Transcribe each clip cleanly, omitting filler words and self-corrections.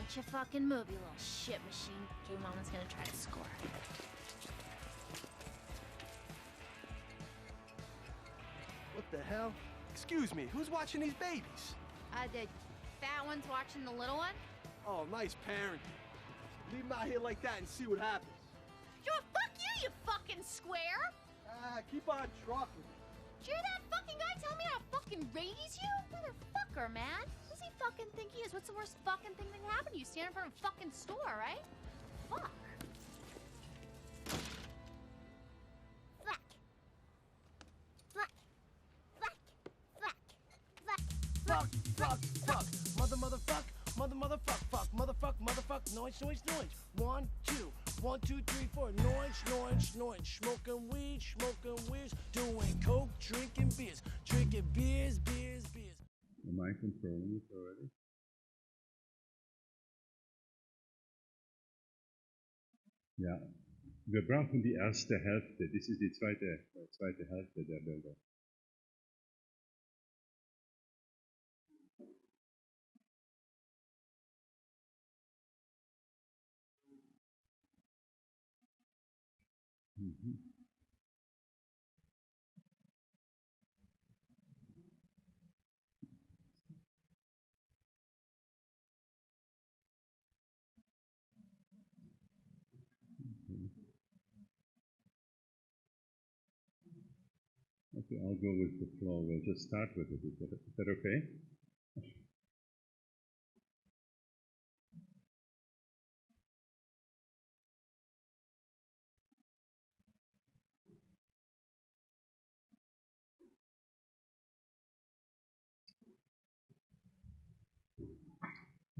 Watch your fucking move, you little shit machine. Your mama's gonna try to score. What the hell? Excuse me, who's watching these babies? The fat one's watching the little one? Oh, nice parenting. Leave them out here like that and see what happens. Yo, fuck you, you fucking square! Keep on trucking. Did you hear that fucking guy tell me how to fucking raise you? Motherfucker, man. What does he fucking think he is? What's the worst fucking thing that can happen to you? Stand in front of a fucking store, right? Fuck. Fuck. Fuck. Fuck. Fuck. Fuck. Fuck, fuck, fuck. Motherfuck. Motherfuck. Noise. 1, 2. 1, 2, 3, 4. Noise. Smoking weed. Doing coke, drinking beers. Am I controlling it already? Ja, wir brauchen die erste Hälfte. Das ist die zweite Hälfte der Bilder. Okay, I'll go with the flow. We'll just start with it. Is that okay?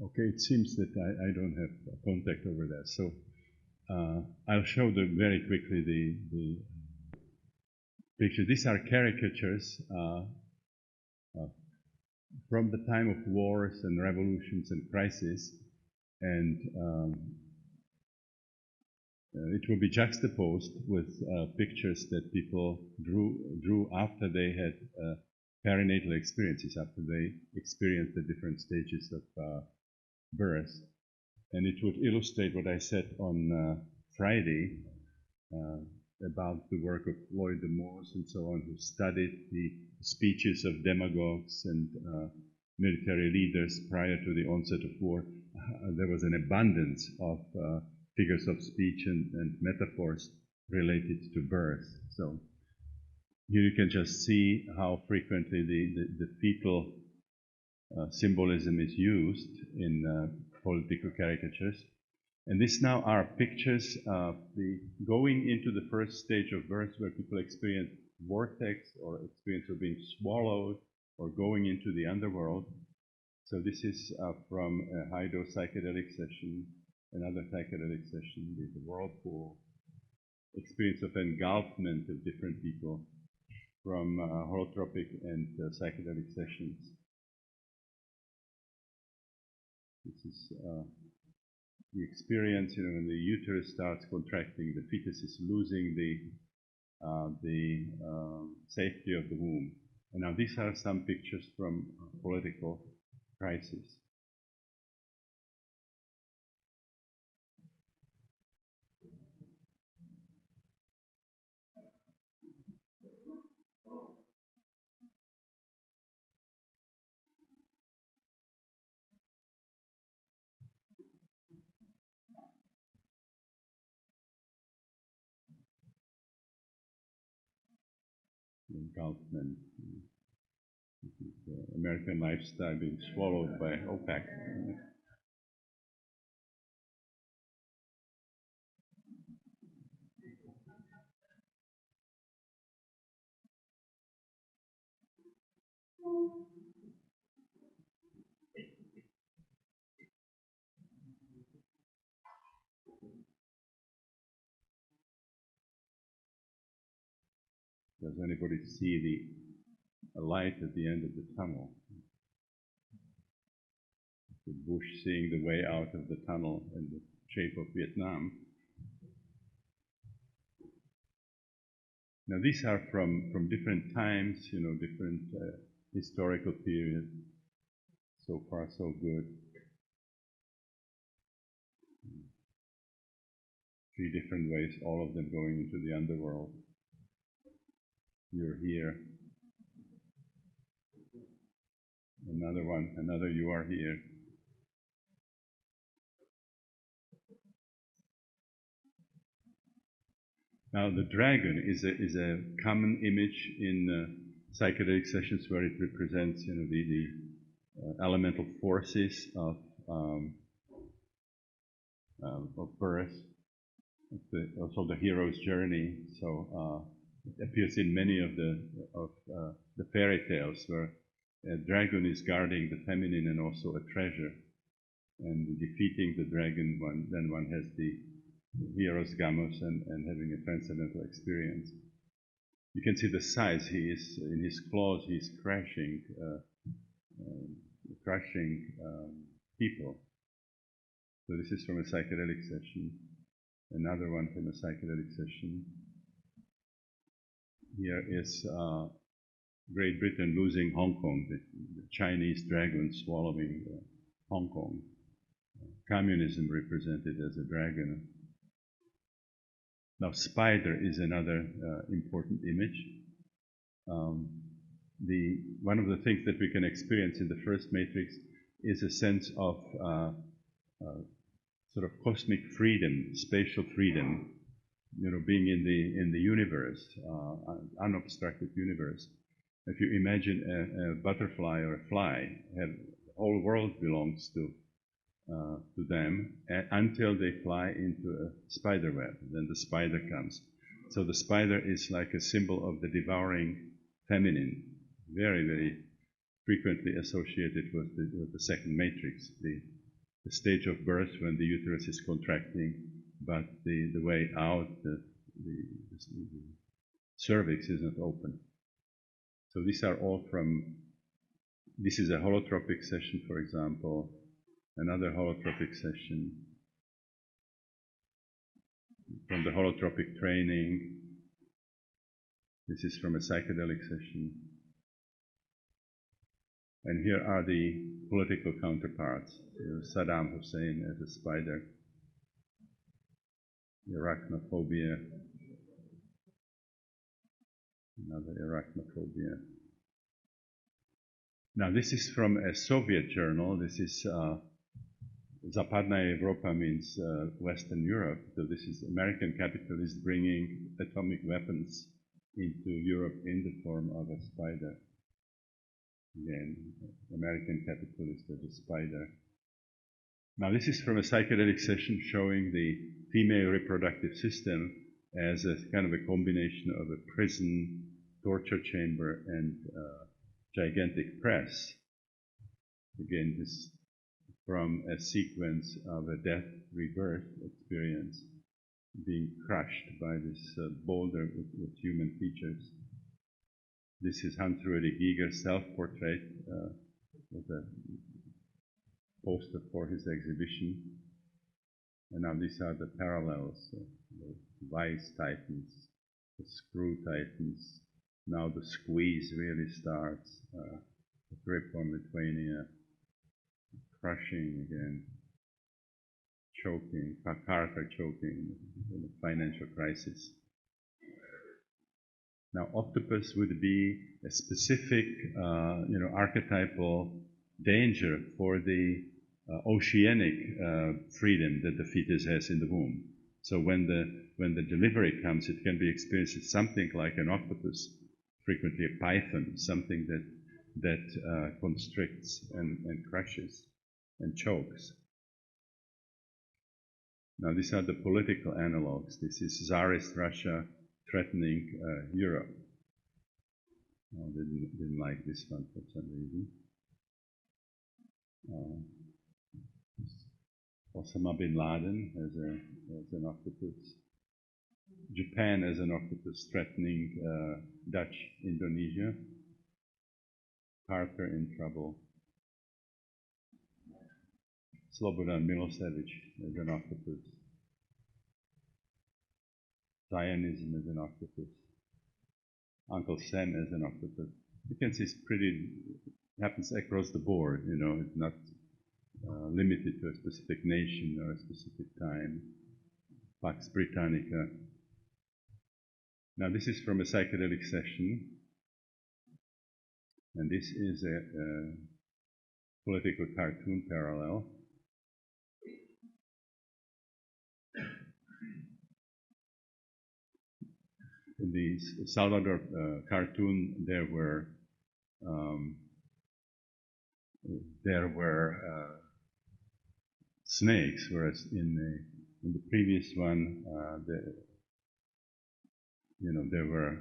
Okay, it seems that I don't have contact over there. So I'll show very quickly the picture. These are caricatures from the time of wars and revolutions and crises, and it will be juxtaposed with pictures that people drew after they had perinatal experiences, after they experienced the different stages of birth. And it would illustrate what I said on Friday about the work of Floyd de Moors and so on, who studied the speeches of demagogues and military leaders prior to the onset of war. There was an abundance of figures of speech and metaphors related to birth. So here you can just see how frequently the fetal symbolism is used in political caricatures. And these now are pictures of going into the first stage of birth, where people experience vortex or experience of being swallowed or going into the underworld. So this is from a high-dose psychedelic session, another psychedelic session, the whirlpool, experience of engulfment of different people from holotropic and psychedelic sessions. This is the experience, when the uterus starts contracting, the fetus is losing the safety of the womb. And now these are some pictures from political crisis. Engulfment. This is the American lifestyle being swallowed by OPEC. Does anybody see the light at the end of the tunnel? The Bush seeing the way out of the tunnel in the shape of Vietnam. Now these are from different times, different historical periods. So far, so good. 3 different ways, all of them going into the underworld. You're here. Another one, another you are here. Now the dragon is a common image in psychedelic sessions where it represents, the elemental forces of birth, also the hero's journey. So it appears in many of the fairy tales where a dragon is guarding the feminine and also a treasure, and defeating the dragon, then one has the hero's gamos and having a transcendental experience. You can see the size. He is in his claws. He is crushing people. So this is from a psychedelic session. Another one from a psychedelic session. Here is Great Britain losing Hong Kong. The Chinese dragon swallowing Hong Kong. Communism represented as a dragon. Now, spider is another important image. One of the things that we can experience in the first matrix is a sense of sort of cosmic freedom, spatial freedom, being in the universe, unobstructed universe. If you imagine a butterfly or a fly, the whole world belongs to them until they fly into a spider web. Then the spider comes. So the spider is like a symbol of the devouring feminine, very, very frequently associated with the second matrix, the stage of birth when the uterus is contracting, but the way out, the cervix is not open. So these are all this is a holotropic session, for example. Another holotropic session from the holotropic training. This is from a psychedelic session. And here are the political counterparts. Saddam Hussein as a spider, arachnophobia, another arachnophobia. Now this is from a Soviet journal. This is Zapadnaya Evropa means Western Europe. So this is American capitalists bringing atomic weapons into Europe in the form of a spider. Again, American capitalist as a spider. Now this is from a psychedelic session showing the female reproductive system as a kind of a combination of a prison, torture chamber, and gigantic press. Again, this from a sequence of a death rebirth experience, being crushed by this boulder with human features. This is Hans-Ruedi Giger's self-portrait with a poster for his exhibition. And now these are the parallels, the vice tightens, the screw tightens. Now the squeeze really starts, the grip on Lithuania, crushing again, choking, Carter choking in the financial crisis. Now, octopus would be a specific, archetypal danger for the oceanic freedom that the fetus has in the womb. So when the delivery comes, it can be experienced as something like an octopus, frequently a python, something that constricts and crushes and chokes. Now, these are the political analogues. This is Tsarist Russia threatening Europe. I didn't like this one for some reason. Osama bin Laden as an octopus. Japan as an octopus threatening Dutch Indonesia. Carter in trouble. Slobodan Milosevic as an octopus. Zionism as an octopus. Uncle Sam as an octopus. You can see happens across the board, it's not limited to a specific nation or a specific time. Pax Britannica. Now this is from a psychedelic session, and this is a political cartoon parallel. In the Salvador cartoon, there were snakes, whereas in the previous one, there were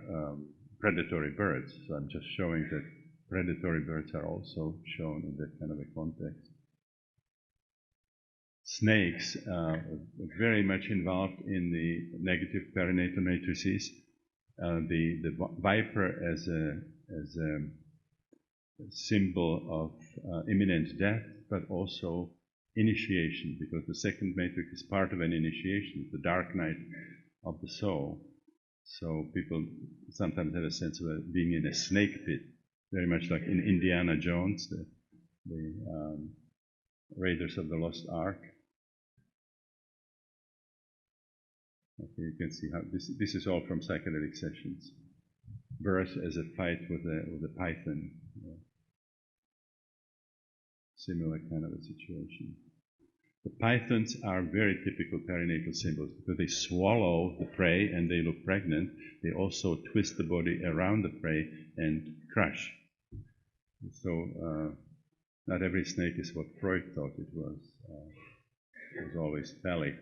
predatory birds. So I'm just showing that predatory birds are also shown in that kind of a context. Snakes are very much involved in the negative perinatal matrices. The viper as a symbol of imminent death, but also initiation, because the second matrix is part of an initiation, the dark night of the soul. So people sometimes have a sense of being in a snake pit, very much like in Indiana Jones, the Raiders of the Lost Ark. Okay, you can see how this is all from psychedelic sessions. Birth as a fight with a python. Similar kind of a situation. The pythons are very typical perinatal symbols because they swallow the prey and they look pregnant. They also twist the body around the prey and crush. So not every snake is what Freud thought it was. It was always phallic.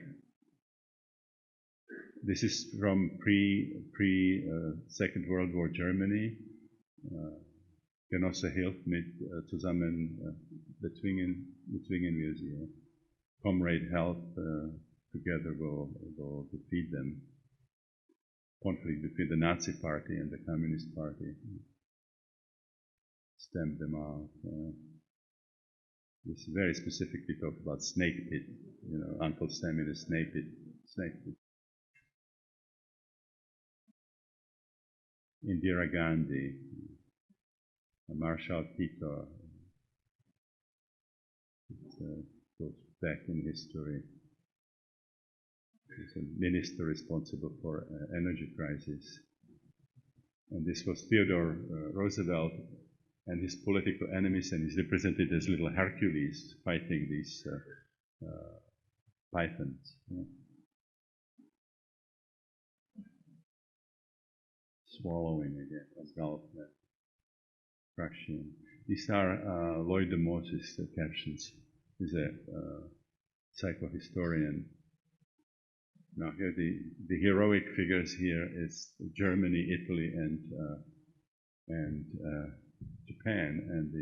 This is from pre Second World War Germany. Genosse hilft mit zusammen bezwingen wir sie. Comrade help, together will defeat them. Conflict between the Nazi party and the Communist party. Stamp them out. This very specifically talks about snake pit. Uncle Sam in a snake pit. Indira Gandhi, Marshal Tito. It goes back in history. He's a minister responsible for energy crisis. And this was Theodore Roosevelt and his political enemies, and he's represented as little Hercules fighting these pythons. Swallowing again, engulfment, crushing. These are Lloyd de Moses captions. He's a psychohistorian. Now here the heroic figures here is Germany, Italy, and Japan, and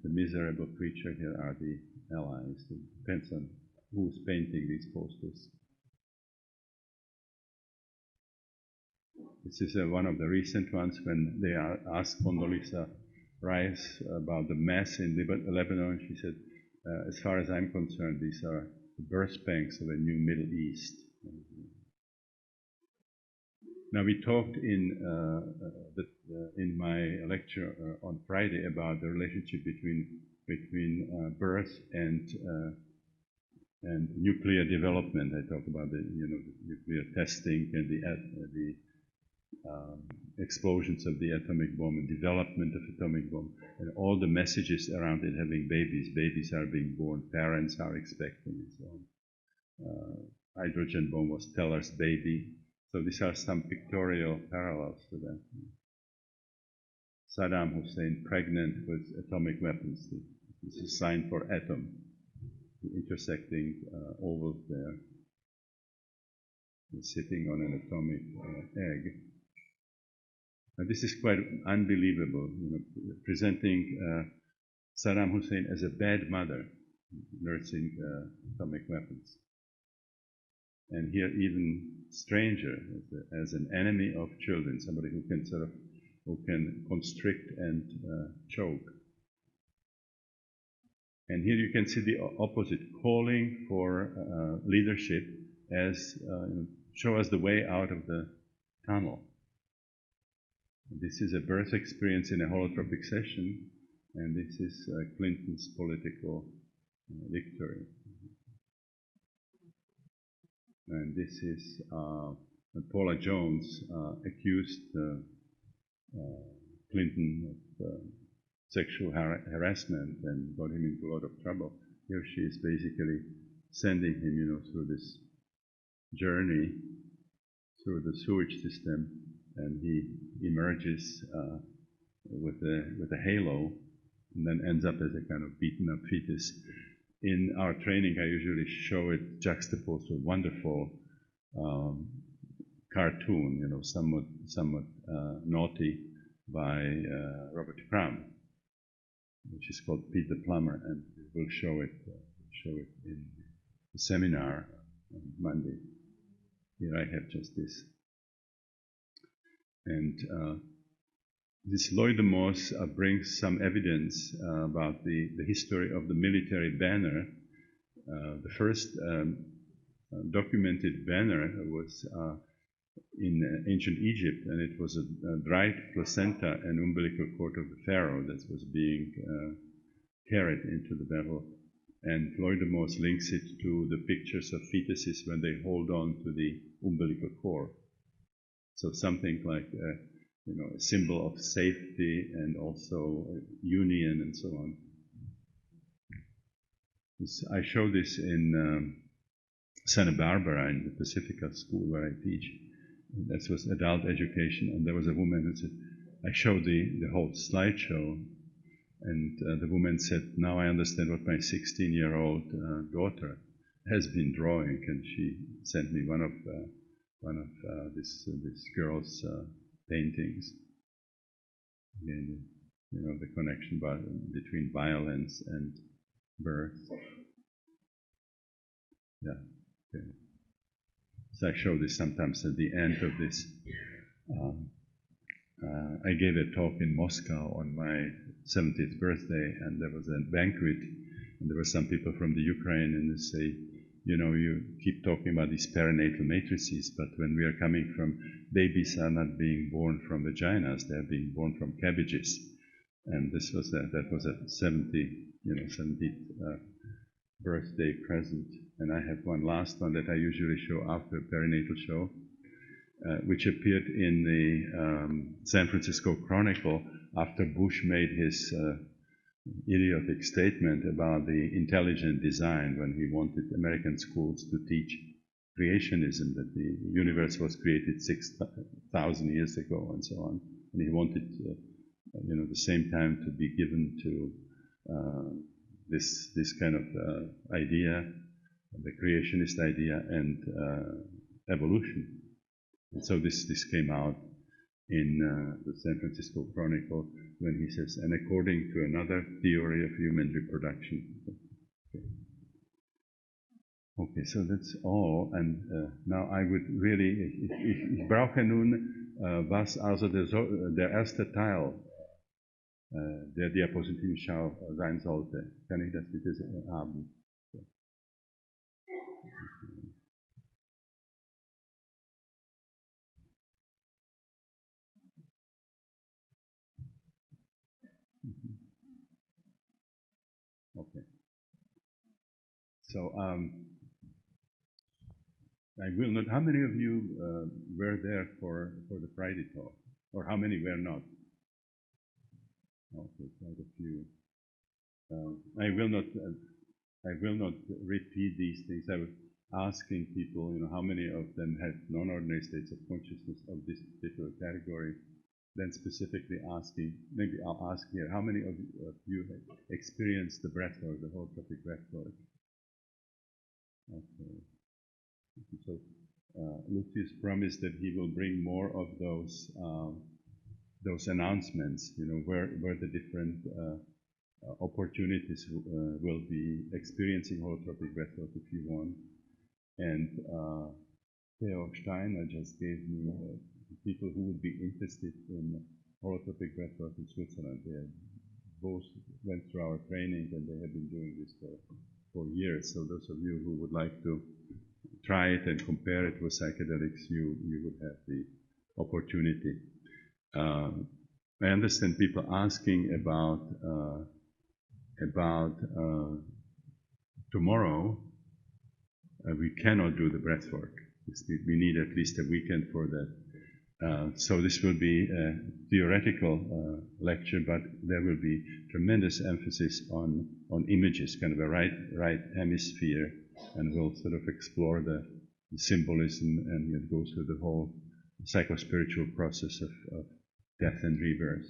the miserable creature here are the allies. It depends on who's painting these posters. This is one of the recent ones when they asked Condoleezza Rice about the mess in Lebanon. She said, as far as I'm concerned, these are the birth pangs of a new Middle East. Now we talked in my lecture on Friday about the relationship between birth and nuclear development. I talked about the nuclear testing and the explosions of the atomic bomb and development of atomic bomb and all the messages around it having babies. Babies are being born, parents are expecting, and so on. Hydrogen bomb was Teller's baby. So these are some pictorial parallels to that. Saddam Hussein pregnant with atomic weapons. This is a sign for atom, the intersecting ovals there. It's sitting on an atomic egg. And this is quite unbelievable, presenting Saddam Hussein as a bad mother, nursing atomic weapons. And here even stranger, as an enemy of children, somebody who can constrict and choke. And here you can see the opposite, calling for leadership as show us the way out of the tunnel. This is a birth experience in a holotropic session, and this is Clinton's political victory. And this is Paula Jones accused Clinton of sexual harassment and got him into a lot of trouble. Here she is basically sending him, through this journey through the sewage system, and he emerges with a halo, and then ends up as a kind of beaten up fetus. In our training, I usually show it juxtaposed to a wonderful cartoon, somewhat naughty, by Robert Crumb, which is called Pete the Plumber, and we'll show it in the seminar on Monday. Here I have just this. And this Loidomos brings some evidence about the history of the military banner. The first documented banner was in ancient Egypt, and it was a dried placenta and umbilical cord of the pharaoh that was being carried into the battle. And Loidomos links it to the pictures of fetuses when they hold on to the umbilical cord. So something like a symbol of safety and also union and so on. I show this in Santa Barbara in the Pacifica school where I teach. That was adult education, and there was a woman who said, I showed the whole slideshow, and the woman said, now I understand what my 16-year-old daughter has been drawing, and she sent me one of this girl's paintings. Again, the connection between violence and birth. Yeah. Okay. So I show this sometimes at the end of this. I gave a talk in Moscow on my 70th birthday, and there was a banquet, and there were some people from the Ukraine, and they say, you keep talking about these perinatal matrices, but when we are coming from, babies are not being born from vaginas, they are being born from cabbages. And that was a 70th birthday present. And I have one last one that I usually show after a perinatal show, which appeared in the San Francisco Chronicle after Bush made his idiotic statement about the intelligent design, when he wanted American schools to teach creationism, that the universe was created 6,000 years ago and so on. And he wanted, the same time to be given to this kind of idea, the creationist idea, and evolution. And so this came out in the San Francisco Chronicle when he says, and according to another theory of human reproduction. Okay, so that's all. And now I would really, ich brauche nun, was also der erste Teil der Diapositivenschau sein sollte. Kann ich das bitte haben? Okay. So I will not. How many of you were there for the Friday talk, or how many were not? Okay, quite a few. I will not repeat these things. I was asking people, how many of them had non-ordinary states of consciousness of this particular category. Then specifically asking, maybe I'll ask here, how many of you have experienced the breathwork, the holotropic breathwork? Okay. So Lucius promised that he will bring more of those announcements, where the different opportunities will be experiencing holotropic breathwork if you want. And Theo Steiner just gave me people who would be interested in holotropic breathwork in Switzerland. They both went through our training, and they have been doing this for years. So those of you who would like to try it and compare it with psychedelics, you would have the opportunity. I understand people asking about tomorrow. we cannot do the breath work. We need at least a weekend for that. So this will be a theoretical lecture, but there will be tremendous emphasis on images, kind of a right hemisphere, and we'll sort of explore the symbolism and go through the whole psychospiritual process of death and rebirth.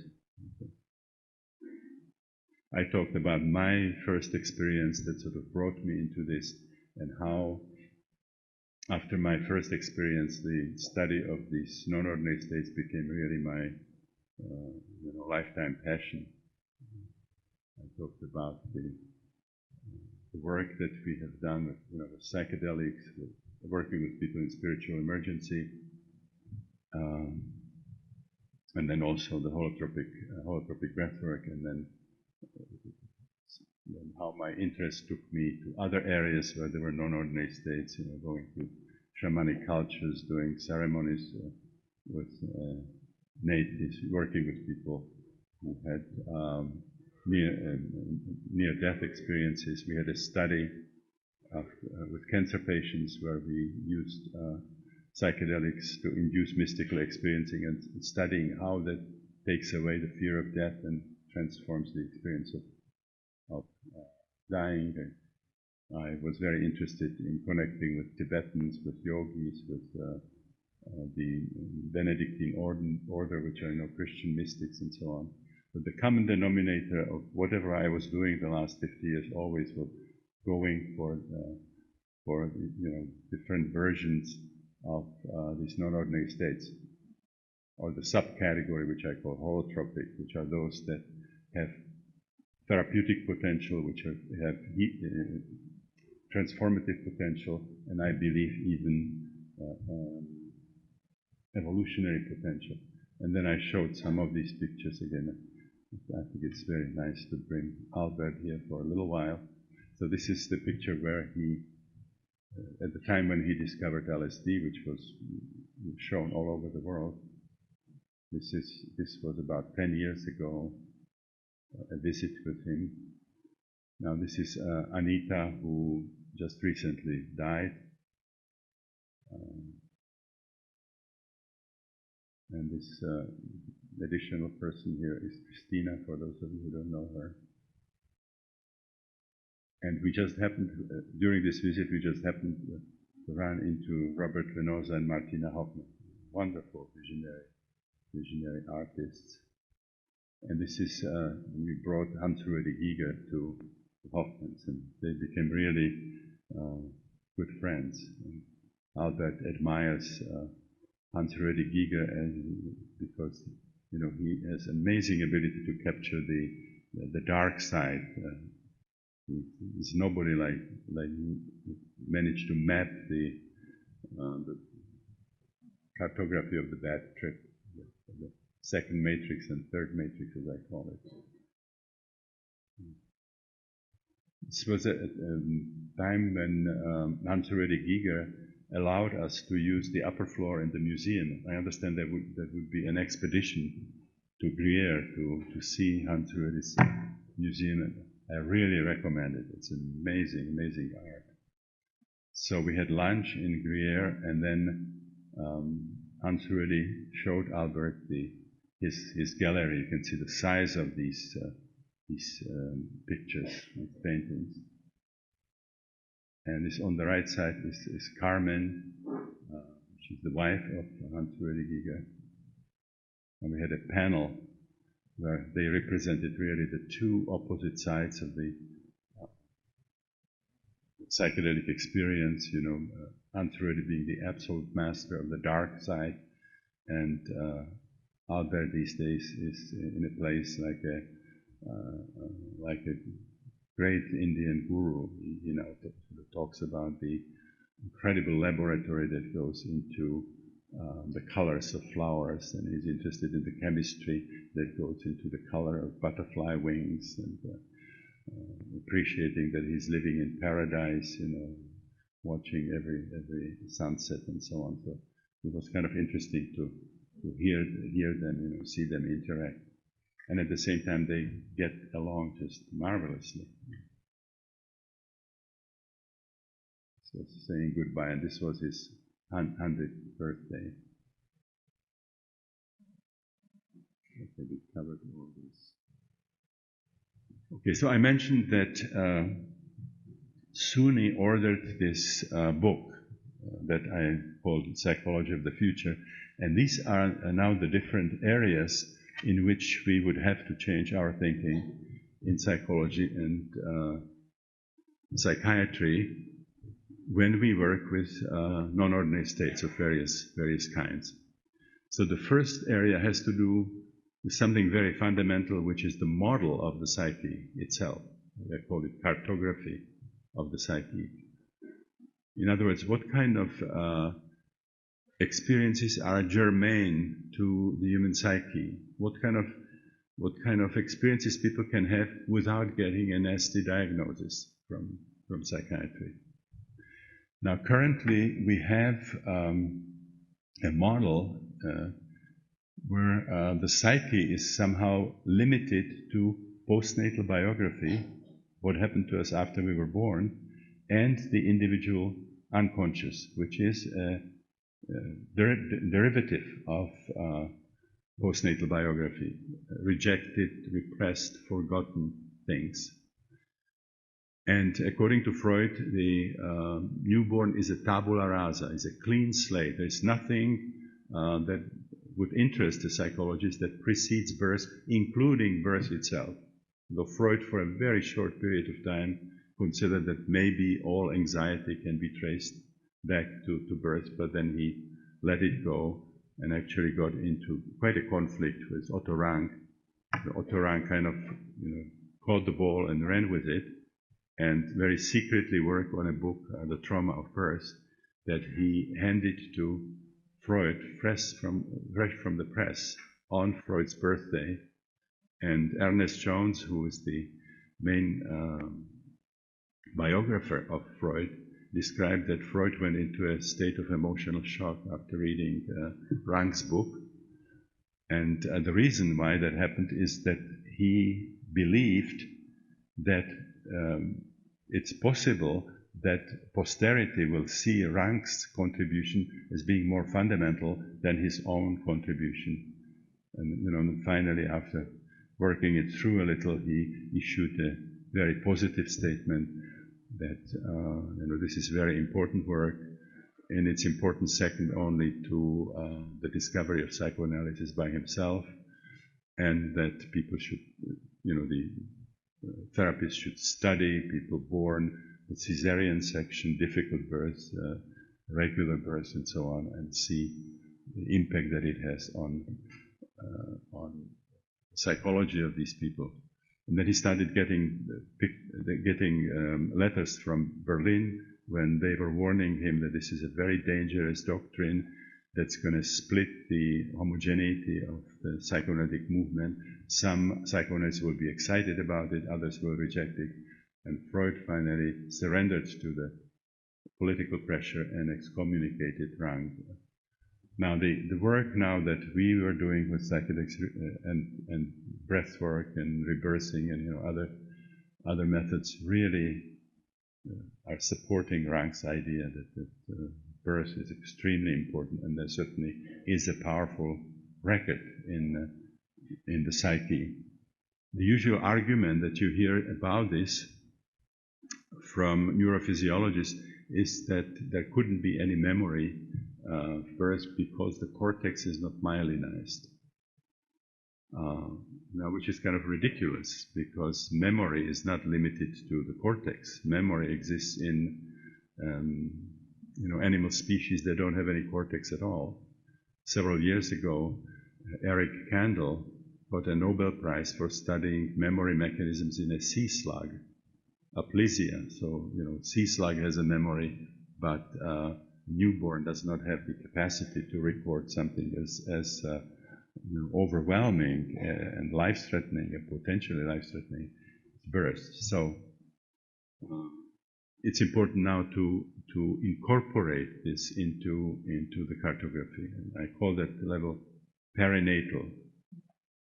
I talked about my first experience that sort of brought me into this, and how after my first experience the study of these non-ordinary states became really my lifetime passion. I talked about the work that we have done with psychedelics, working with people in spiritual emergency, and then also the holotropic breathwork, and then how my interest took me to other areas where there were non-ordinary states, going to shamanic cultures, doing ceremonies with natives, working with people who had near-death experiences. We had a study with cancer patients where we used psychedelics to induce mystical experiencing, and studying how that takes away the fear of death and transforms the experience of dying. I was very interested in connecting with Tibetans, with yogis, with the Benedictine order, which are Christian mystics and so on. But the common denominator of whatever I was doing the last 50 years always was going for different versions of these non-ordinary states, or the subcategory which I call holotropic, which are those that have therapeutic potential, which have transformative potential, and I believe even evolutionary potential. And then I showed some of these pictures again. I think it's very nice to bring Albert here for a little while. So this is the picture where he, at the time when he discovered LSD, which was shown all over the world. This was about 10 years ago, a visit with him. Now this is Anita, who just recently died. And this additional person here is Christina, for those of you who don't know her. And we just happened, during this visit, we just happened to run into Robert Venosa and Martina Hoffman, wonderful visionary artists. And this is, we brought Hans-Ruedi Giger to Hoffman's, and they became really good friends. And Albert admires Hans-Ruedi Giger because he has amazing ability to capture the dark side. There's nobody like managed to map the cartography of the bad trip, the second matrix and third matrix, as I call it. This was a time when Hans-Ruedi Giger allowed us to use the upper floor in the museum. I understand that would be an expedition to Gruyere to see Hans-Ruedi's museum. I really recommend it. It's amazing, amazing art. So we had lunch in Gruyere, and then Hans-Ruedi showed Albert his gallery. You can see the size of these pictures, these paintings. And this on the right side is Carmen. She's the wife of Hans-Ruedi Giger. And we had a panel where they represented really the two opposite sides of the psychedelic experience, Hans-Ruedi being the absolute master of the dark side, and Albert these days is in a place like a great Indian guru, that talks about the incredible laboratory that goes into the colors of flowers, and he's interested in the chemistry that goes into the color of butterfly wings, and appreciating that he's living in paradise, watching every sunset and so on. So it was kind of interesting to hear them, see them interact, and at the same time they get along just marvelously. So saying goodbye, and this was his 100th birthday. Okay, we covered all this. Okay, so I mentioned that soon he ordered this book that I called Psychology of the Future, and these are now the different areas in which we would have to change our thinking in psychology and psychiatry when we work with non-ordinary states of various kinds. So the first area has to do with something very fundamental, which is the model of the psyche itself. I call it cartography of the psyche. In other words, what kind of experiences are germane to the human psyche? What kind of experiences people can have without getting a nasty diagnosis from psychiatry? Now, currently we have a model where the psyche is somehow limited to postnatal biography, what happened to us after we were born, and the individual unconscious, which is a derivative of postnatal biography, rejected, repressed, forgotten things. And according to Freud, the newborn is a tabula rasa, is a clean slate. There's nothing that would interest the psychologist that precedes birth, including birth itself. Though Freud, for a very short period of time, considered that maybe all anxiety can be traced back to birth, but then he let it go and actually got into quite a conflict with Otto Rank. Otto Rank kind of caught the ball and ran with it, and very secretly worked on a book, The Trauma of Birth, that he handed to Freud fresh from the press on Freud's birthday. And Ernest Jones, who is the main biographer of Freud, described that Freud went into a state of emotional shock after reading Rank's book. And the reason why that happened is that he believed that it's possible that posterity will see Rank's contribution as being more fundamental than his own contribution. And finally, after working it through a little, he issued a very positive statement that this is very important work, and it's important second only to the discovery of psychoanalysis by himself, and that people should, the therapists should study people born with cesarean section, difficult birth, regular birth, and so on, and see the impact that it has on psychology of these people. And then he started getting letters from Berlin when they were warning him that this is a very dangerous doctrine that's going to split the homogeneity of the psychoanalytic movement. Some psychoanalysts will be excited about it, others will reject it. And Freud finally surrendered to the political pressure and excommunicated Rank. Now, the work now that we were doing with psychedelics and breath work and rebirthing and other methods really are supporting Rank's idea that birth is extremely important, and there certainly is a powerful record in the psyche. The usual argument that you hear about this from neurophysiologists is that there couldn't be any memory birth because the cortex is not myelinized. Now, which is kind of ridiculous, because memory is not limited to the cortex. Memory exists in animal species that don't have any cortex at all. Several years ago, Eric Kandel got a Nobel Prize for studying memory mechanisms in a sea slug, Aplysia. So, sea slug has a memory, but newborn does not have the capacity to record something as overwhelming and life-threatening, and potentially life-threatening birth. So it's important now to incorporate this into the cartography. And I call that level perinatal,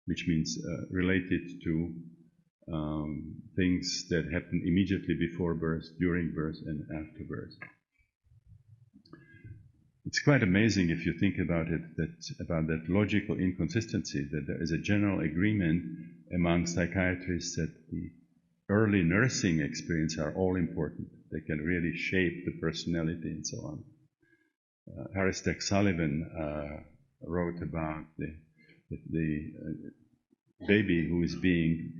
which means related to things that happen immediately before birth, during birth, and after birth. it's quite amazing if you think about it, about that logical inconsistency, that there is a general agreement among psychiatrists that the early nursing experience are all important. They can really shape the personality and so on. Aristotle Sullivan wrote about the baby who is being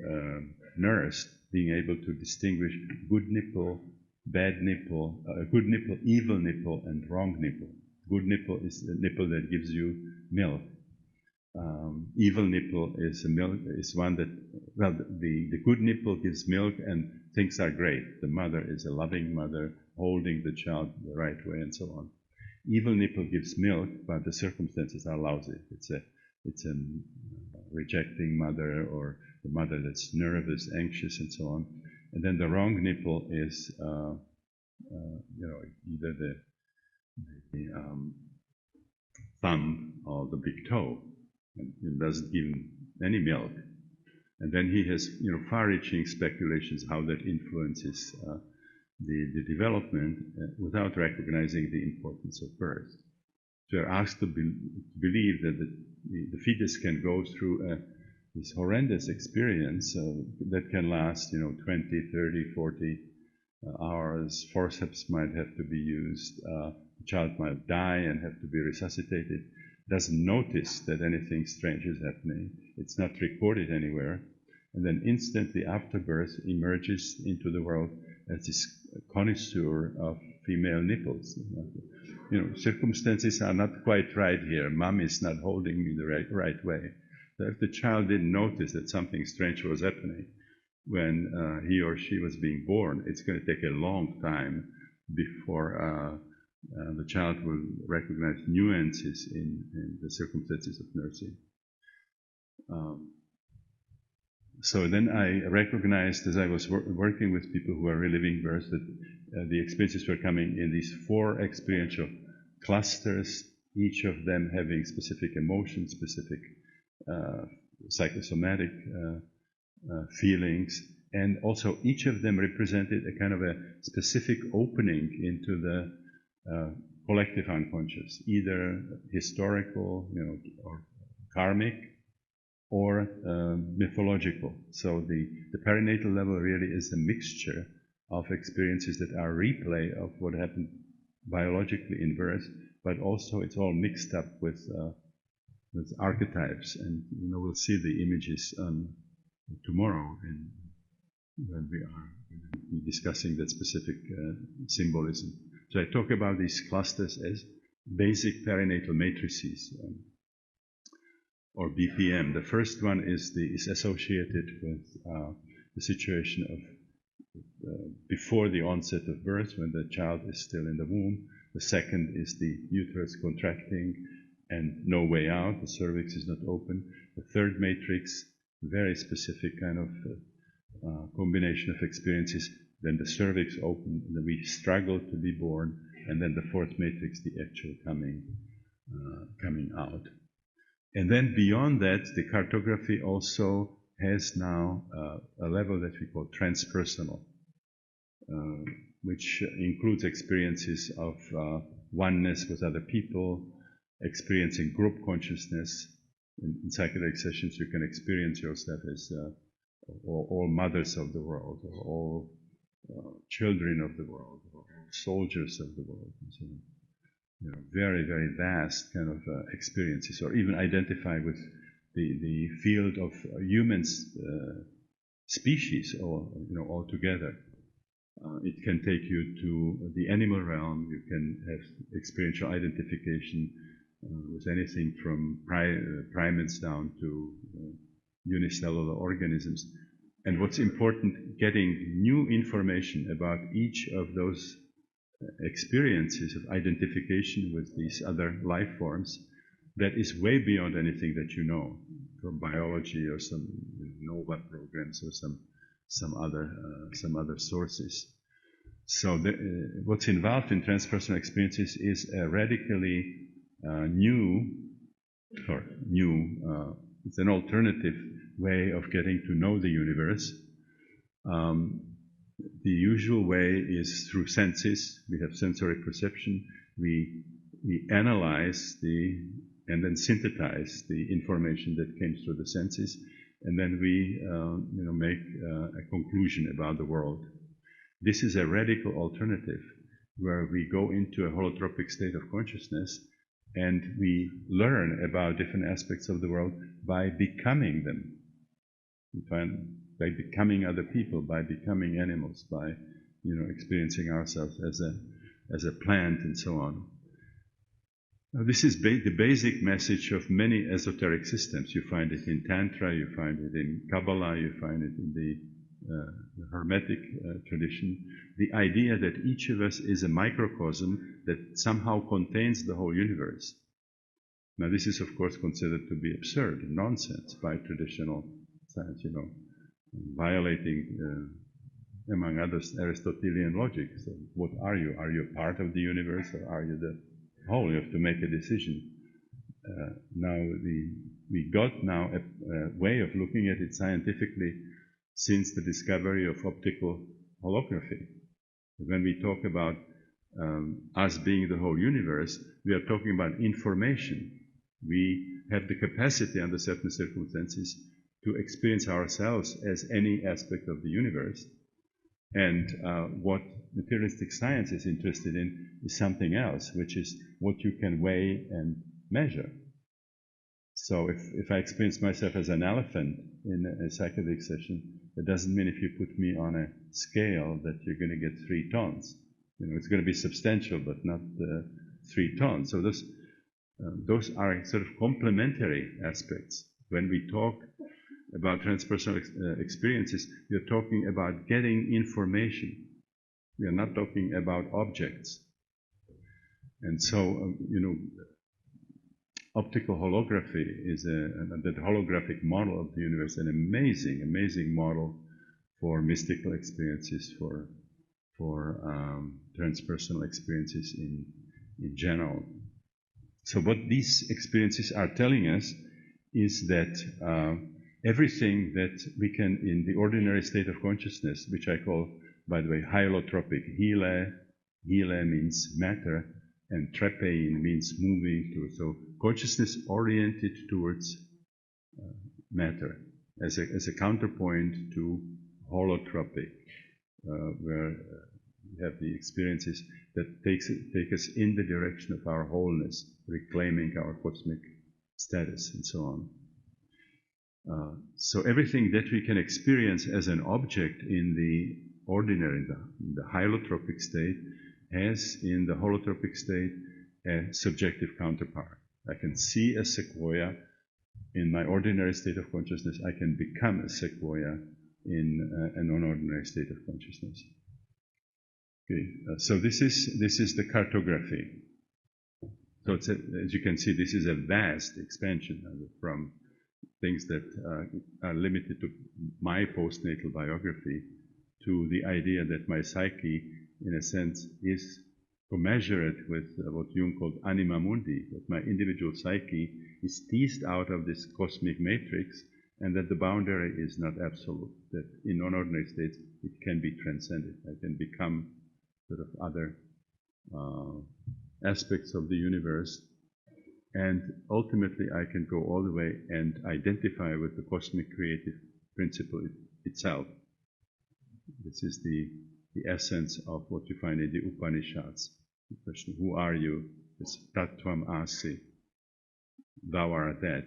nursed, being able to distinguish good nipple, bad nipple, good nipple, evil nipple, and wrong nipple. Good nipple is the nipple that gives you milk. Evil nipple is one that, well, the good nipple gives milk and things are great. The mother is a loving mother, holding the child the right way and so on. Evil nipple gives milk, but the circumstances are lousy. It's a rejecting mother, or the mother that's nervous, anxious, and so on. And then the wrong nipple is, either the thumb or the big toe, and it doesn't give any milk. And then he has, far-reaching speculations how that influences the development without recognizing the importance of birth. So we're asked to believe that the fetus can go through this horrendous experience that can last, 20, 30, 40 hours. Forceps might have to be used. The child might die and have to be resuscitated. Doesn't notice that anything strange is happening. It's not recorded anywhere. And then instantly after birth emerges into the world as this connoisseur of female nipples. Circumstances are not quite right here. Mom is not holding me the right way. So if the child didn't notice that something strange was happening when he or she was being born, it's going to take a long time before the child will recognize nuances in the circumstances of nursing. So then I recognized, as I was working with people who are reliving birth, that the experiences were coming in these 4 experiential clusters, each of them having specific emotions, specific psychosomatic feelings, and also each of them represented a kind of a specific opening into the collective unconscious, either historical, or karmic, or mythological. So the perinatal level really is a mixture of experiences that are replay of what happened biologically in birth, but also it's all mixed up with archetypes. And we'll see the images tomorrow when we are discussing that specific symbolism. So I talk about these clusters as basic perinatal matrices, or BPM. The first one is associated with the situation of before the onset of birth, when the child is still in the womb. The second is the uterus contracting and no way out. The cervix is not open. The third matrix, very specific kind of combination of experiences. Then the cervix open, and then we struggle to be born. And then the fourth matrix, the actual coming out. And then beyond that, the cartography also has now a level that we call transpersonal, which includes experiences of oneness with other people, experiencing group consciousness. In psychedelic sessions, you can experience yourself as all mothers of the world, or all children of the world, or soldiers of the world, and so on. Very, very vast kind of experiences, or even identify with the field of humans, species, or altogether. It can take you to the animal realm. You can have experiential identification with anything from primates down to unicellular organisms. And what's important, getting new information about each of those experiences of identification with these other life forms that is way beyond anything that you know from biology or some NOVA programs or some other sources. So what's involved in transpersonal experiences is a radically it's an alternative way of getting to know the universe. The usual way is through senses. We have sensory perception. We we analyze and then synthesize the information that came through the senses, and then we make a conclusion about the world. This is a radical alternative where we go into a holotropic state of consciousness and we learn about different aspects of the world by becoming them. By becoming other people, by becoming animals, by experiencing ourselves as a plant and so on. Now, this is the basic message of many esoteric systems. You find it in Tantra, you find it in Kabbalah, you find it in the Hermetic tradition. The idea that each of us is a microcosm that somehow contains the whole universe. Now, this is, of course, considered to be absurd, nonsense by traditional science, violating, among others, Aristotelian logic. So, what are you? Are you a part of the universe, or are you the whole? You have to make a decision. Now, we got now a way of looking at it scientifically since the discovery of optical holography. When we talk about us being the whole universe, we are talking about information. We have the capacity under certain circumstances to experience ourselves as any aspect of the universe. And what materialistic science is interested in is something else, which is what you can weigh and measure. So if I experience myself as an elephant in a psychedelic session, it doesn't mean if you put me on a scale that you're going to get 3 tons. It's going to be substantial, but not 3 tons. So those are sort of complementary aspects. When we talk about transpersonal experiences, we are talking about getting information. We are not talking about objects. And so, optical holography is the holographic model of the universe, an amazing, amazing model for mystical experiences, for transpersonal experiences in general. So what these experiences are telling us is that everything that we can, in the ordinary state of consciousness, which I call, by the way, holotropic. Hyle means matter, and trepein means moving to. So consciousness oriented towards matter as a counterpoint to holotropic, where we have the experiences that take us in the direction of our wholeness, reclaiming our cosmic status and so on. So everything that we can experience as an object in the ordinary, in the holotropic state, has in the holotropic state a subjective counterpart. I can see a sequoia in my ordinary state of consciousness. I can become a sequoia in a non-ordinary state of consciousness. Okay, so this is the cartography. So as you can see, this is a vast expansion from things that are limited to my postnatal biography to the idea that my psyche, in a sense, is commensurate with what Jung called anima mundi, that my individual psyche is teased out of this cosmic matrix, and that the boundary is not absolute, that in non-ordinary states it can be transcended. I can become sort of other aspects of the universe, and ultimately I can go all the way and identify with the cosmic creative principle itself. This is the essence of what you find in the Upanishads. The question, who are you? It's tattvam asi. Thou art that.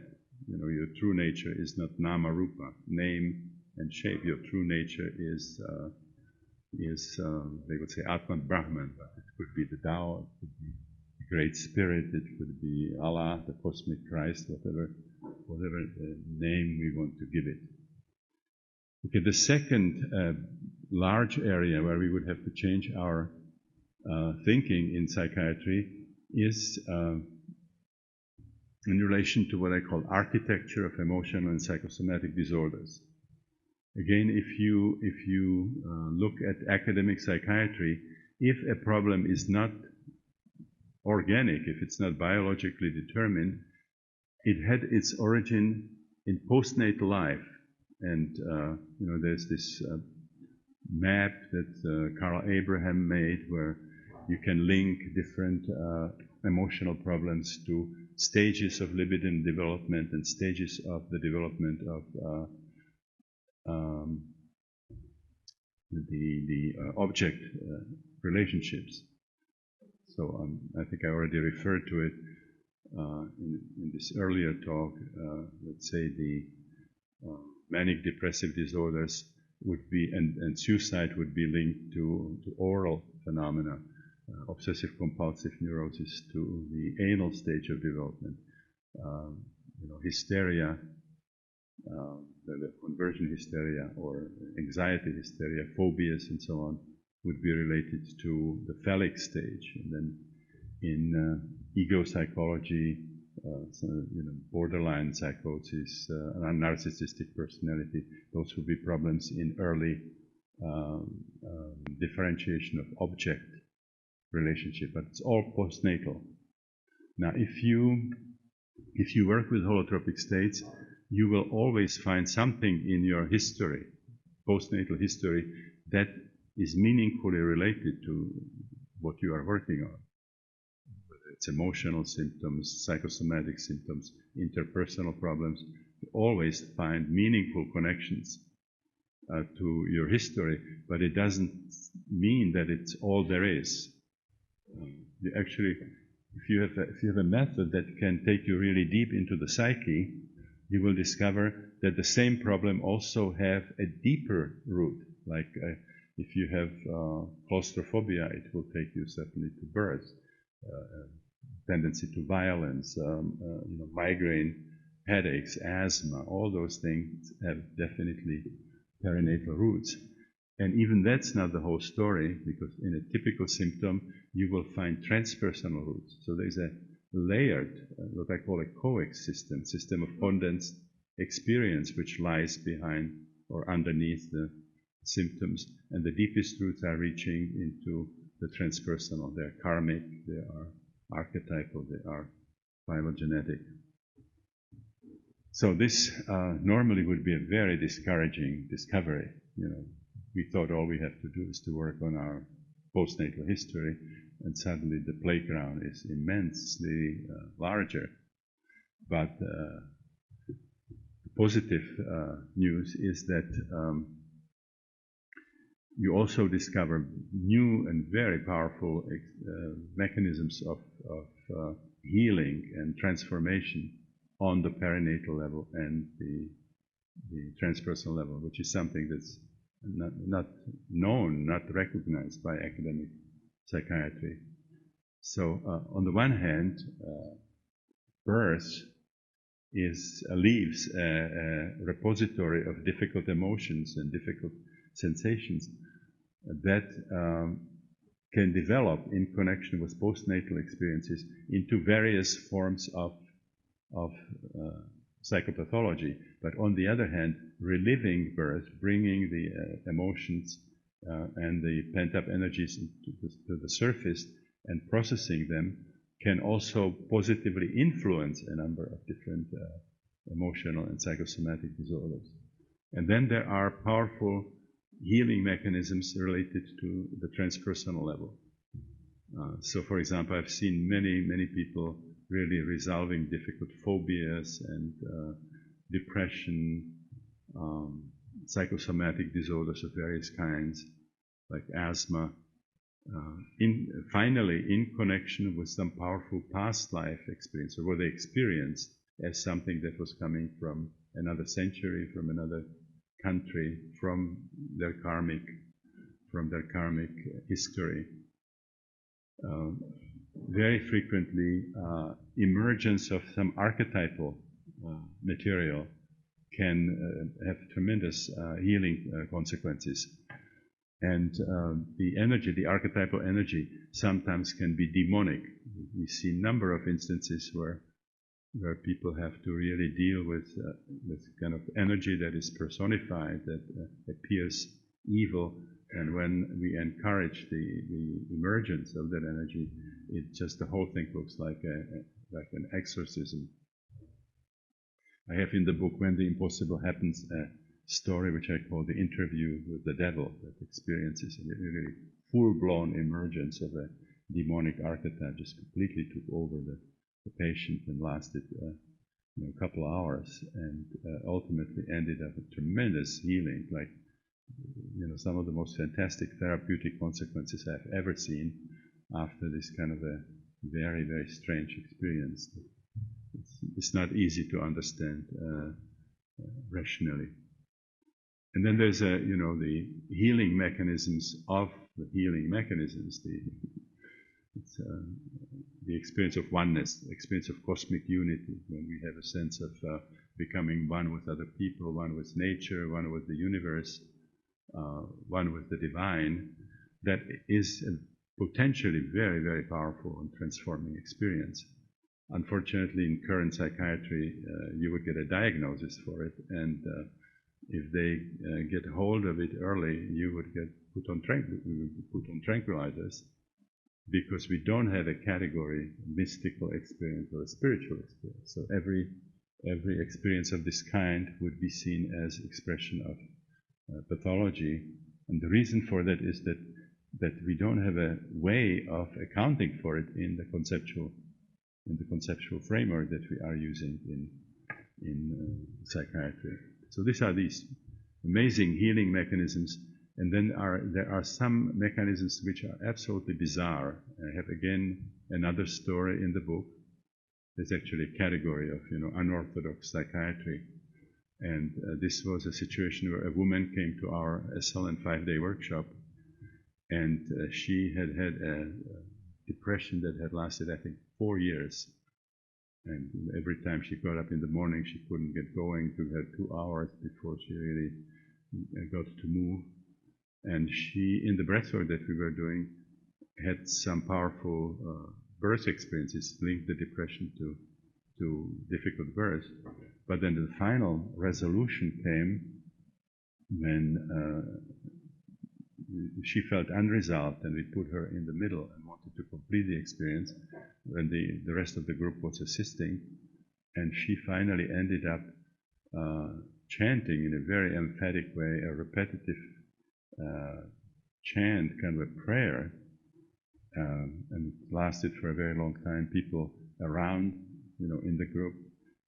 Your true nature is not nama rupa, name and shape. Your true nature is they would say Atman Brahman, but it could be the Tao, it could be the Great Spirit, it could be Allah, the Cosmic Christ, whatever name we want to give it. Okay, the second large area where we would have to change our thinking in psychiatry is in relation to what I call architecture of emotional and psychosomatic disorders. Again, if you look at academic psychiatry, if a problem is not organic, if it's not biologically determined, it had its origin in postnatal life. And there's this map that Carl Abraham made, where you can link different emotional problems to stages of libidin development and stages of the development of the object relationships. So I think I already referred to it in this earlier talk. Let's say the manic depressive disorders would be, and suicide would be linked to oral phenomena, obsessive compulsive neurosis to the anal stage of development, hysteria, the conversion hysteria or anxiety hysteria, phobias and so on would be related to the phallic stage. And then in ego psychology, borderline psychosis, narcissistic personality, those would be problems in early differentiation of object relationship, but it's all postnatal. Now, if you work with holotropic states, you will always find something in your history, postnatal history, that is meaningfully related to what you are working on. Whether it's emotional symptoms, psychosomatic symptoms, interpersonal problems, you always find meaningful connections to your history, but it doesn't mean that it's all there is. You actually, if you have a method that can take you really deep into the psyche, you will discover that the same problem also have a deeper root. Like if you have claustrophobia, it will take you certainly to birth, tendency to violence, migraine, headaches, asthma, all those things have definitely perinatal roots. And even that's not the whole story, because in a typical symptom, you will find transpersonal roots. So there's a layered, what I call a coexistence, system of condensed experience, which lies behind or underneath the symptoms. And the deepest roots are reaching into the transpersonal. They're karmic, they are archetypal, they are phylogenetic. So this normally would be a very discouraging discovery. We thought all we have to do is to work on our postnatal history, and suddenly the playground is immensely larger. But the positive news is that you also discover new and very powerful mechanisms of healing and transformation on the perinatal level and the transpersonal level, which is something that's not known, not recognized by academic psychiatry. So on the one hand, birth leaves a repository of difficult emotions and difficult sensations that can develop in connection with postnatal experiences into various forms of psychopathology. But on the other hand, reliving birth, bringing the emotions and the pent-up energies to the surface and processing them can also positively influence a number of different emotional and psychosomatic disorders. And then there are powerful healing mechanisms related to the transpersonal level. So, for example, I've seen many people really resolving difficult phobias and depression, psychosomatic disorders of various kinds, like asthma, finally in connection with some powerful past life experience, or what they experienced as something that was coming from another century, from another country, from their karmic history. Very frequently, emergence of some archetypal material can have tremendous healing consequences. And the archetypal energy, sometimes can be demonic. We see a number of instances where people have to really deal with this kind of energy that is personified, that appears evil. And when we encourage the emergence of that energy, the whole thing looks like an exorcism. I have in the book, When the Impossible Happens, a story which I call The Interview with the Devil, that experiences a really full-blown emergence of a demonic archetype just completely took over the patient and lasted a couple of hours, and ultimately ended up with tremendous healing, like some of the most fantastic therapeutic consequences I've ever seen after this kind of a very, very strange experience. It's not easy to understand rationally. And then there's the healing mechanisms of the healing mechanisms. The experience of oneness, the experience of cosmic unity, when we have a sense of becoming one with other people, one with nature, one with the universe, one with the divine. That is a potentially very, very powerful and transforming experience. Unfortunately, in current psychiatry, you would get a diagnosis for it, and if they get hold of it early, you would get put on tranquilizers, because we don't have a category, mystical experience or a spiritual experience. So every experience of this kind would be seen as expression of pathology, and the reason for that is that we don't have a way of accounting for it in the conceptual framework that we are using in psychiatry. So these are these amazing healing mechanisms, and then there are some mechanisms which are absolutely bizarre. I have again another story in the book. There's actually a category of unorthodox psychiatry, and this was a situation where a woman came to our SLN 5-day workshop, and she had a depression that had lasted, I think, 4 years. And every time she got up in the morning, she couldn't get going. It took her 2 hours before she really got to move. And she, in the breathwork that we were doing, had some powerful birth experiences, linked the depression to difficult birth. But then the final resolution came when she felt unresolved, and we put her in the middle and wanted to complete the experience when the rest of the group was assisting. And she finally ended up chanting in a very emphatic way, a repetitive chant, kind of a prayer, and it lasted for a very long time. People around, in the group,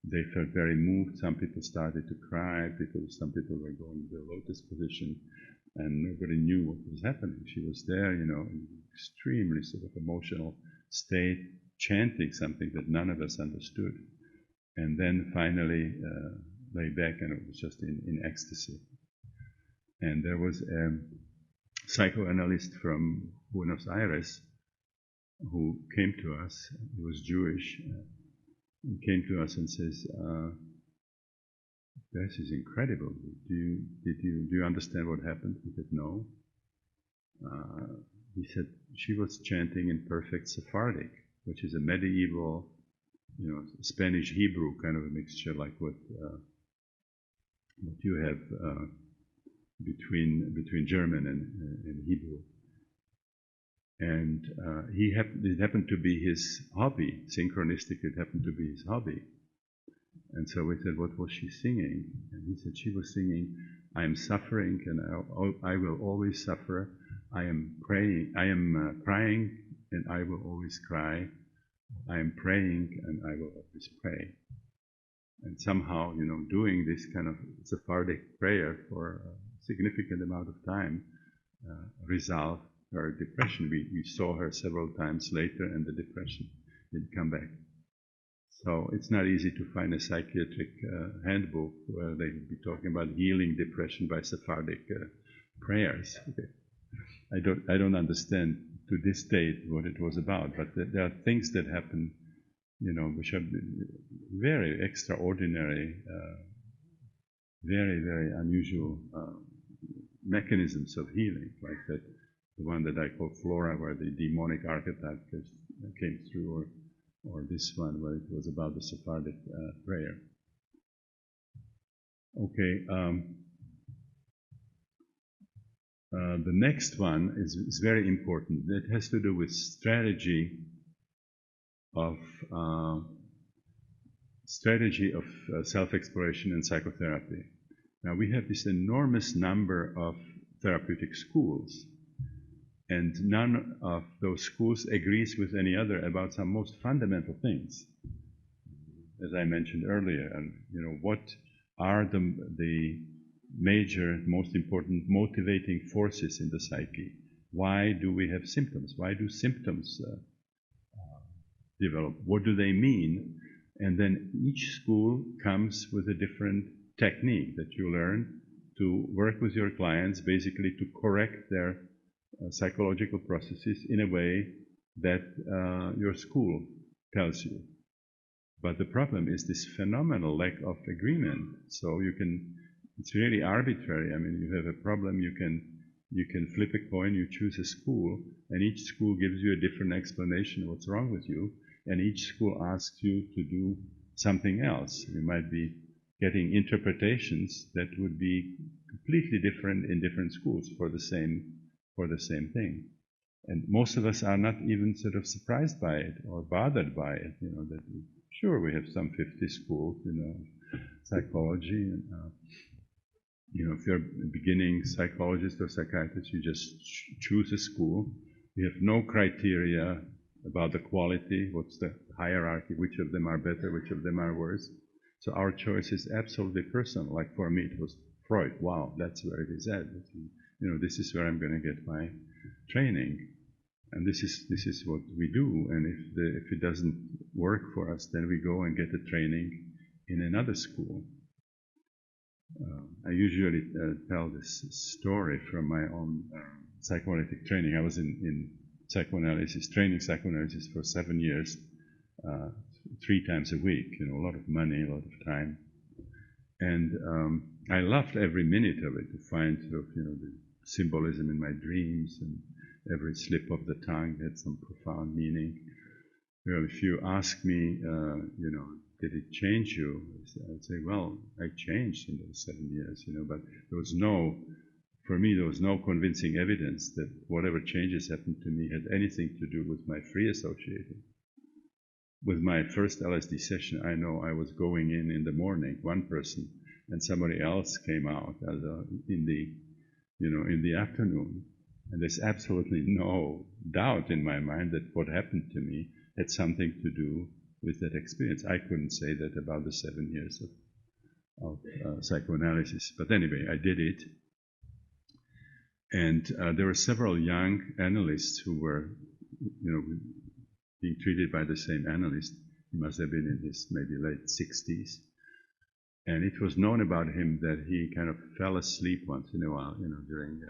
they felt very moved. Some people started to cry. Some people were going into the lotus position, and nobody knew what was happening. She was there, in an extremely sort of emotional state, chanting something that none of us understood, and then finally lay back, and it was just in ecstasy. And there was a psychoanalyst from Buenos Aires who came to us. He was Jewish. He came to us and says, "This is incredible. Do you understand what happened?" We said, "No." He said she was chanting in perfect Sephardic, which is a medieval, Spanish Hebrew kind of a mixture, like what you have between German and Hebrew. And it happened to be his hobby. Synchronistically, it happened to be his hobby. And so we said, "What was she singing?" And he said she was singing, "I am suffering, and I will always suffer. I am crying, and I will always cry. I am praying, and I will always pray." And somehow, doing this kind of Sephardic prayer for a significant amount of time resolved her depression. We saw her several times later, and the depression didn't come back. So it's not easy to find a psychiatric handbook where they would be talking about healing depression by Sephardic prayers. Okay. I don't understand to this date what it was about, but there are things that happen, which are very extraordinary, very, very unusual mechanisms of healing, like the one that I call Flora, where the demonic archetype came through, or this one where it was about the Sephardic prayer. Okay, the next one is very important. It has to do with strategy of self-exploration and psychotherapy. Now we have this enormous number of therapeutic schools, And none of those schools agrees with any other about some most fundamental things, as I mentioned earlier. And what are the major, most important motivating forces in the psyche? Why do we have symptoms? Why do symptoms develop? What do they mean? And then each school comes with a different technique that you learn to work with your clients, basically to correct their psychological processes in a way that your school tells you. But the problem is this phenomenal lack of agreement. So it's really arbitrary. I mean, you have a problem, you can flip a coin, you choose a school, and each school gives you a different explanation of what's wrong with you, and each school asks you to do something else. You might be getting interpretations that would be completely different in different schools for the same thing. And most of us are not even sort of surprised by it or bothered by it. That sure, we have some 50 schools, psychology, and if you're a beginning psychologist or psychiatrist, you just choose a school. You have no criteria about the quality, what's the hierarchy, which of them are better, which of them are worse. So our choice is absolutely personal. Like for me, it was Freud. Wow, that's where it is at. This is where I'm going to get my training, and this is what we do. And if it doesn't work for us, then we go and get a training in another school. I usually tell this story from my own psychoanalytic training. I was in psychoanalysis, training psychoanalysis for 7 years, 3 times a week. A lot of money, a lot of time, and I loved every minute of it. To find sort of the symbolism in my dreams, and every slip of the tongue had some profound meaning. If you ask me, did it change you? I'd say, well, I changed in those 7 years, but for me, there was no convincing evidence that whatever changes happened to me had anything to do with my free associating. With my first LSD session, I know I was going in the morning, one person, and somebody else came out in the afternoon. And there's absolutely no doubt in my mind that what happened to me had something to do with that experience. I couldn't say that about the 7 years of psychoanalysis. But anyway, I did it. And there were several young analysts who were, being treated by the same analyst. He must have been in his maybe late 60s. And it was known about him that he kind of fell asleep once in a while, during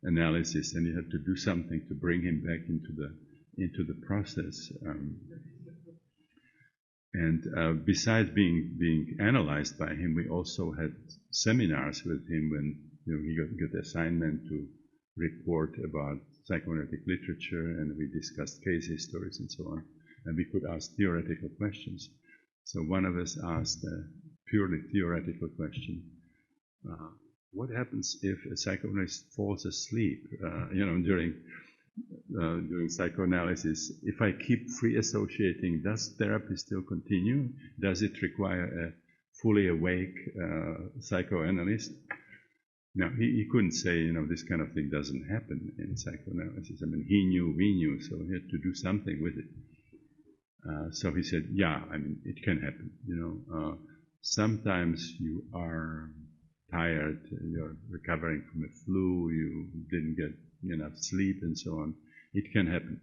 analysis, and you had to do something to bring him back into the process. And besides being analyzed by him, we also had seminars with him when he got the assignment to report about psychoanalytic literature, and we discussed case histories and so on, and we could ask theoretical questions. So one of us asked a purely theoretical question: what happens if a psychoanalyst falls asleep, during psychoanalysis? If I keep free associating, does therapy still continue? Does it require a fully awake psychoanalyst? Now, he couldn't say, this kind of thing doesn't happen in psychoanalysis. I mean, he knew, we knew, so he had to do something with it. So he said, yeah, I mean, it can happen. Sometimes you are tired, you're recovering from a flu, you didn't get enough sleep and so on. It can happen.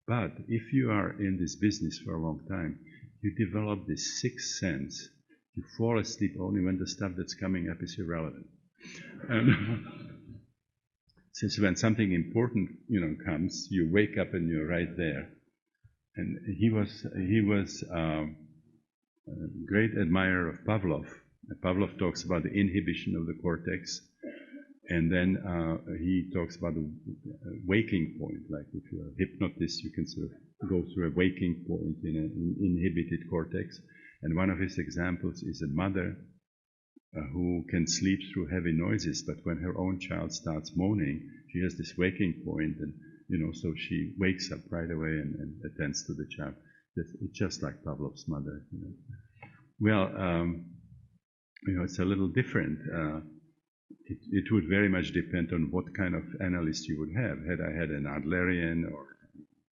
But if you are in this business for a long time, you develop this sixth sense. You fall asleep only when the stuff that's coming up is irrelevant. And since when something important, comes, you wake up and you're right there. And he was a great admirer of Pavlov. Pavlov talks about the inhibition of the cortex, and then he talks about the waking point. Like if you're a hypnotist, you can sort of go through a waking point in an inhibited cortex. And one of his examples is a mother who can sleep through heavy noises, but when her own child starts moaning, she has this waking point, and so she wakes up right away and attends to the child. It's just like Pavlov's mother. Well, it's a little different. it would very much depend on what kind of analyst you would have. Had I had an Adlerian or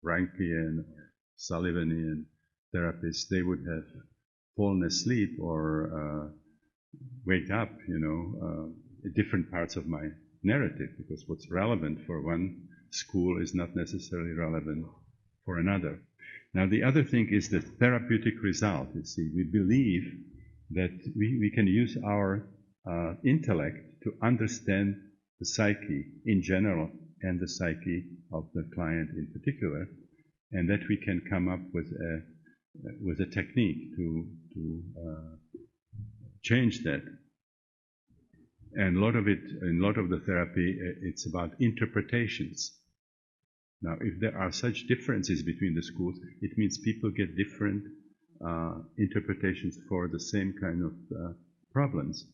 Rankian or Sullivanian therapist, they would have fallen asleep or wake up, at different parts of my narrative, because what's relevant for one school is not necessarily relevant for another. Now, the other thing is the therapeutic result. You see, we believe that we can use our intellect to understand the psyche in general and the psyche of the client in particular, and that we can come up with a technique to change that. And a lot of the therapy, it's about interpretations. Now, if there are such differences between the schools, it means people get different interpretations for the same kind of problems.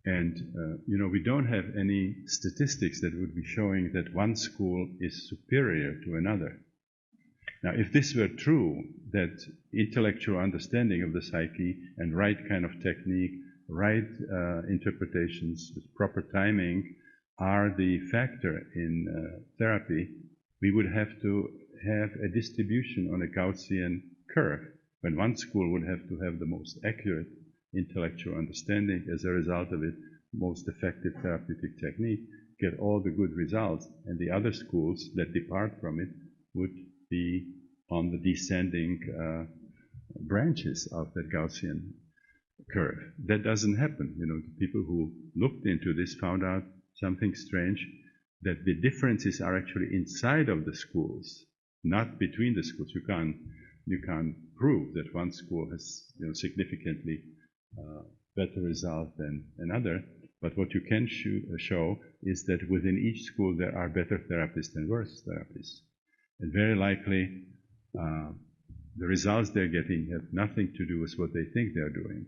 And, we don't have any statistics that would be showing that one school is superior to another. Now, if this were true, that intellectual understanding of the psyche and right kind of technique, right interpretations with proper timing are the factor in therapy, we would have to have a distribution on a Gaussian curve, when one school would have to have the most accurate intellectual understanding, as a result of it, most effective therapeutic technique, get all the good results, and the other schools that depart from it would be on the descending branches of that Gaussian curve. That doesn't happen. The people who looked into this found out something strange, that the differences are actually inside of the schools, not between the schools. You can't prove that one school has significantly better result than another, but what you can show is that within each school there are better therapists and worse therapists. And very likely the results they're getting have nothing to do with what they think they're doing.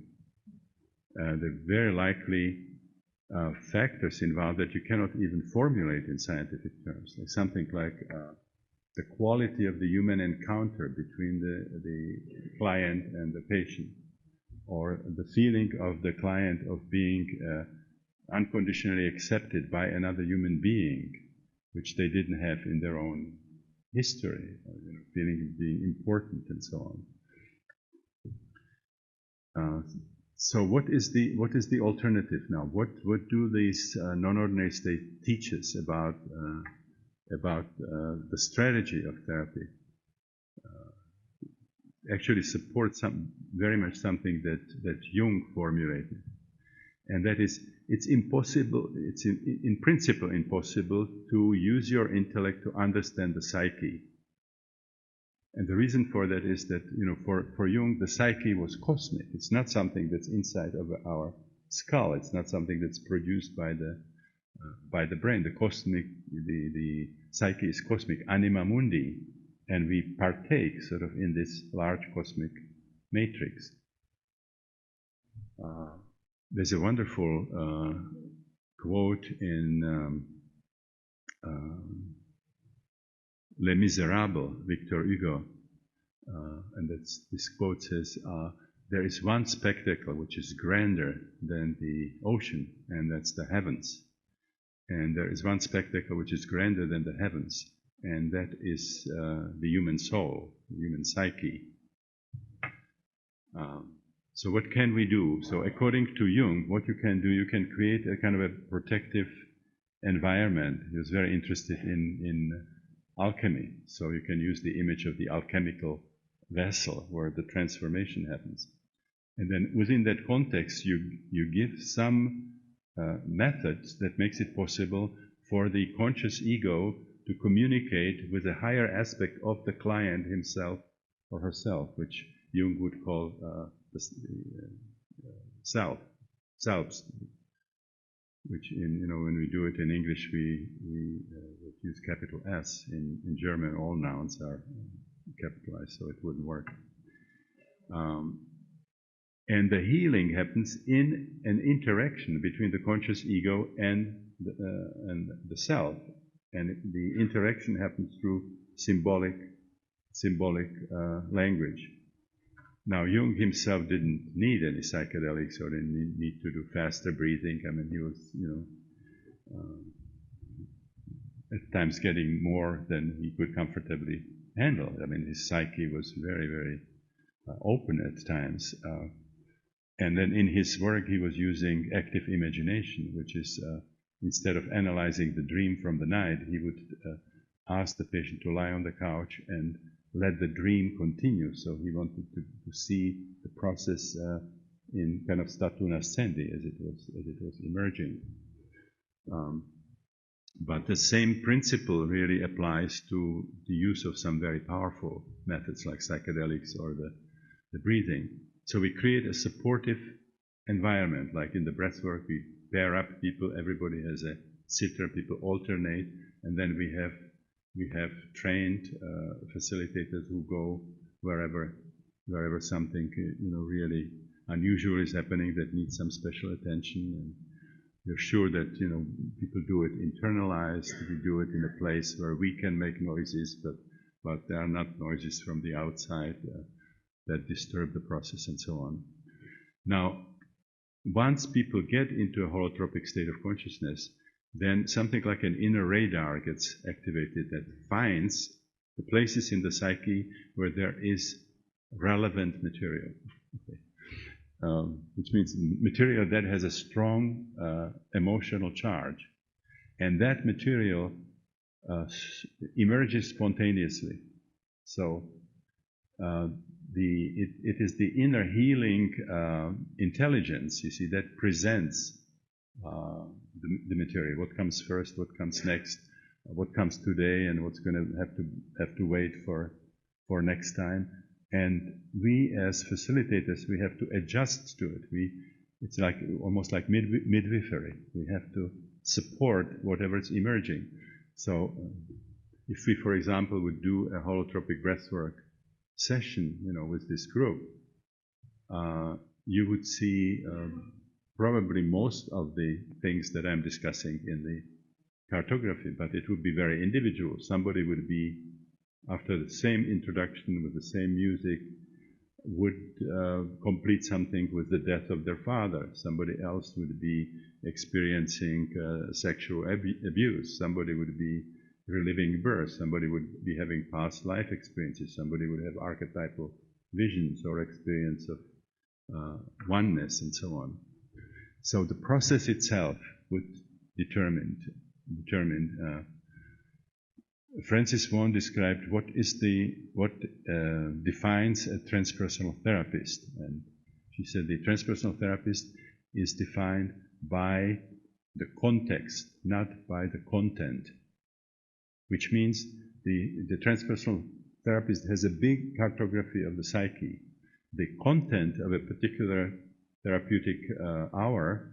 There are very likely factors involved that you cannot even formulate in scientific terms. Like something like the quality of the human encounter between the client and the patient, or the feeling of the client of being unconditionally accepted by another human being, which they didn't have in their own history, feeling of being important and so on. So what is the alternative now? What do these non-ordinary state teach us about the strategy of therapy? Actually supports very much something that Jung formulated, and that is, it's impossible. It's in principle impossible to use your intellect to understand the psyche. And the reason for that is that, for Jung, the psyche was cosmic. It's not something that's inside of our skull. It's not something that's produced by the brain. The psyche is cosmic, anima mundi, and we partake sort of in this large cosmic matrix. There's a wonderful quote in Les Miserables, Victor Hugo, and this quote says, there is one spectacle which is grander than the ocean, and that's the heavens. And there is one spectacle which is grander than the heavens, and that is the human soul, the human psyche. So what can we do? So according to Jung, what you can do, you can create a kind of a protective environment. He was very interested in alchemy. So you can use the image of the alchemical vessel where the transformation happens. And then within that context, you give some methods that makes it possible for the conscious ego to communicate with a higher aspect of the client himself or herself, which Jung would call the selves, which when we do it in English, we use capital S. In German, all nouns are capitalized, so it wouldn't work. And the healing happens in an interaction between the conscious ego and the self, and the interaction happens through symbolic language. Now, Jung himself didn't need any psychedelics or didn't need to do faster breathing. I mean, he was, at times getting more than he could comfortably handle. I mean, his psyche was very, very open at times. And then in his work, he was using active imagination, which is instead of analyzing the dream from the night, he would ask the patient to lie on the couch and let the dream continue. So he wanted to see the process in kind of statu nascendi as it was emerging. But the same principle really applies to the use of some very powerful methods like psychedelics or the breathing. So we create a supportive environment, like in the breathwork, we pair up people, everybody has a sitter, people alternate, and then we have trained facilitators who go wherever something really unusual is happening that needs some special attention. And we're sure that people do it internalized. We do it in a place where we can make noises, but there are not noises from the outside that disturb the process and so on. Now, once people get into a holotropic state of consciousness, then something like an inner radar gets activated that finds the places in the psyche where there is relevant material, which means material that has a strong emotional charge. And that material emerges spontaneously. So it is the inner healing intelligence, you see, that presents the material. What comes first? What comes next? What comes today, and what's going to have to wait for next time? And we, as facilitators, we have to adjust to it. It's like almost like midwifery. We have to support whatever is emerging. So, if we, for example, would do a holotropic breathwork session, with this group, you would see probably most of the things that I'm discussing in the cartography, but it would be very individual. Somebody would be, after the same introduction with the same music, would complete something with the death of their father. Somebody else would be experiencing sexual abuse. Somebody would be reliving birth. Somebody would be having past life experiences. Somebody would have archetypal visions or experience of oneness and so on. So the process itself would determine. Francis Vaughan described what defines a transpersonal therapist, and she said the transpersonal therapist is defined by the context, not by the content. Which means the transpersonal therapist has a big cartography of the psyche. The content of a particular therapeutic hour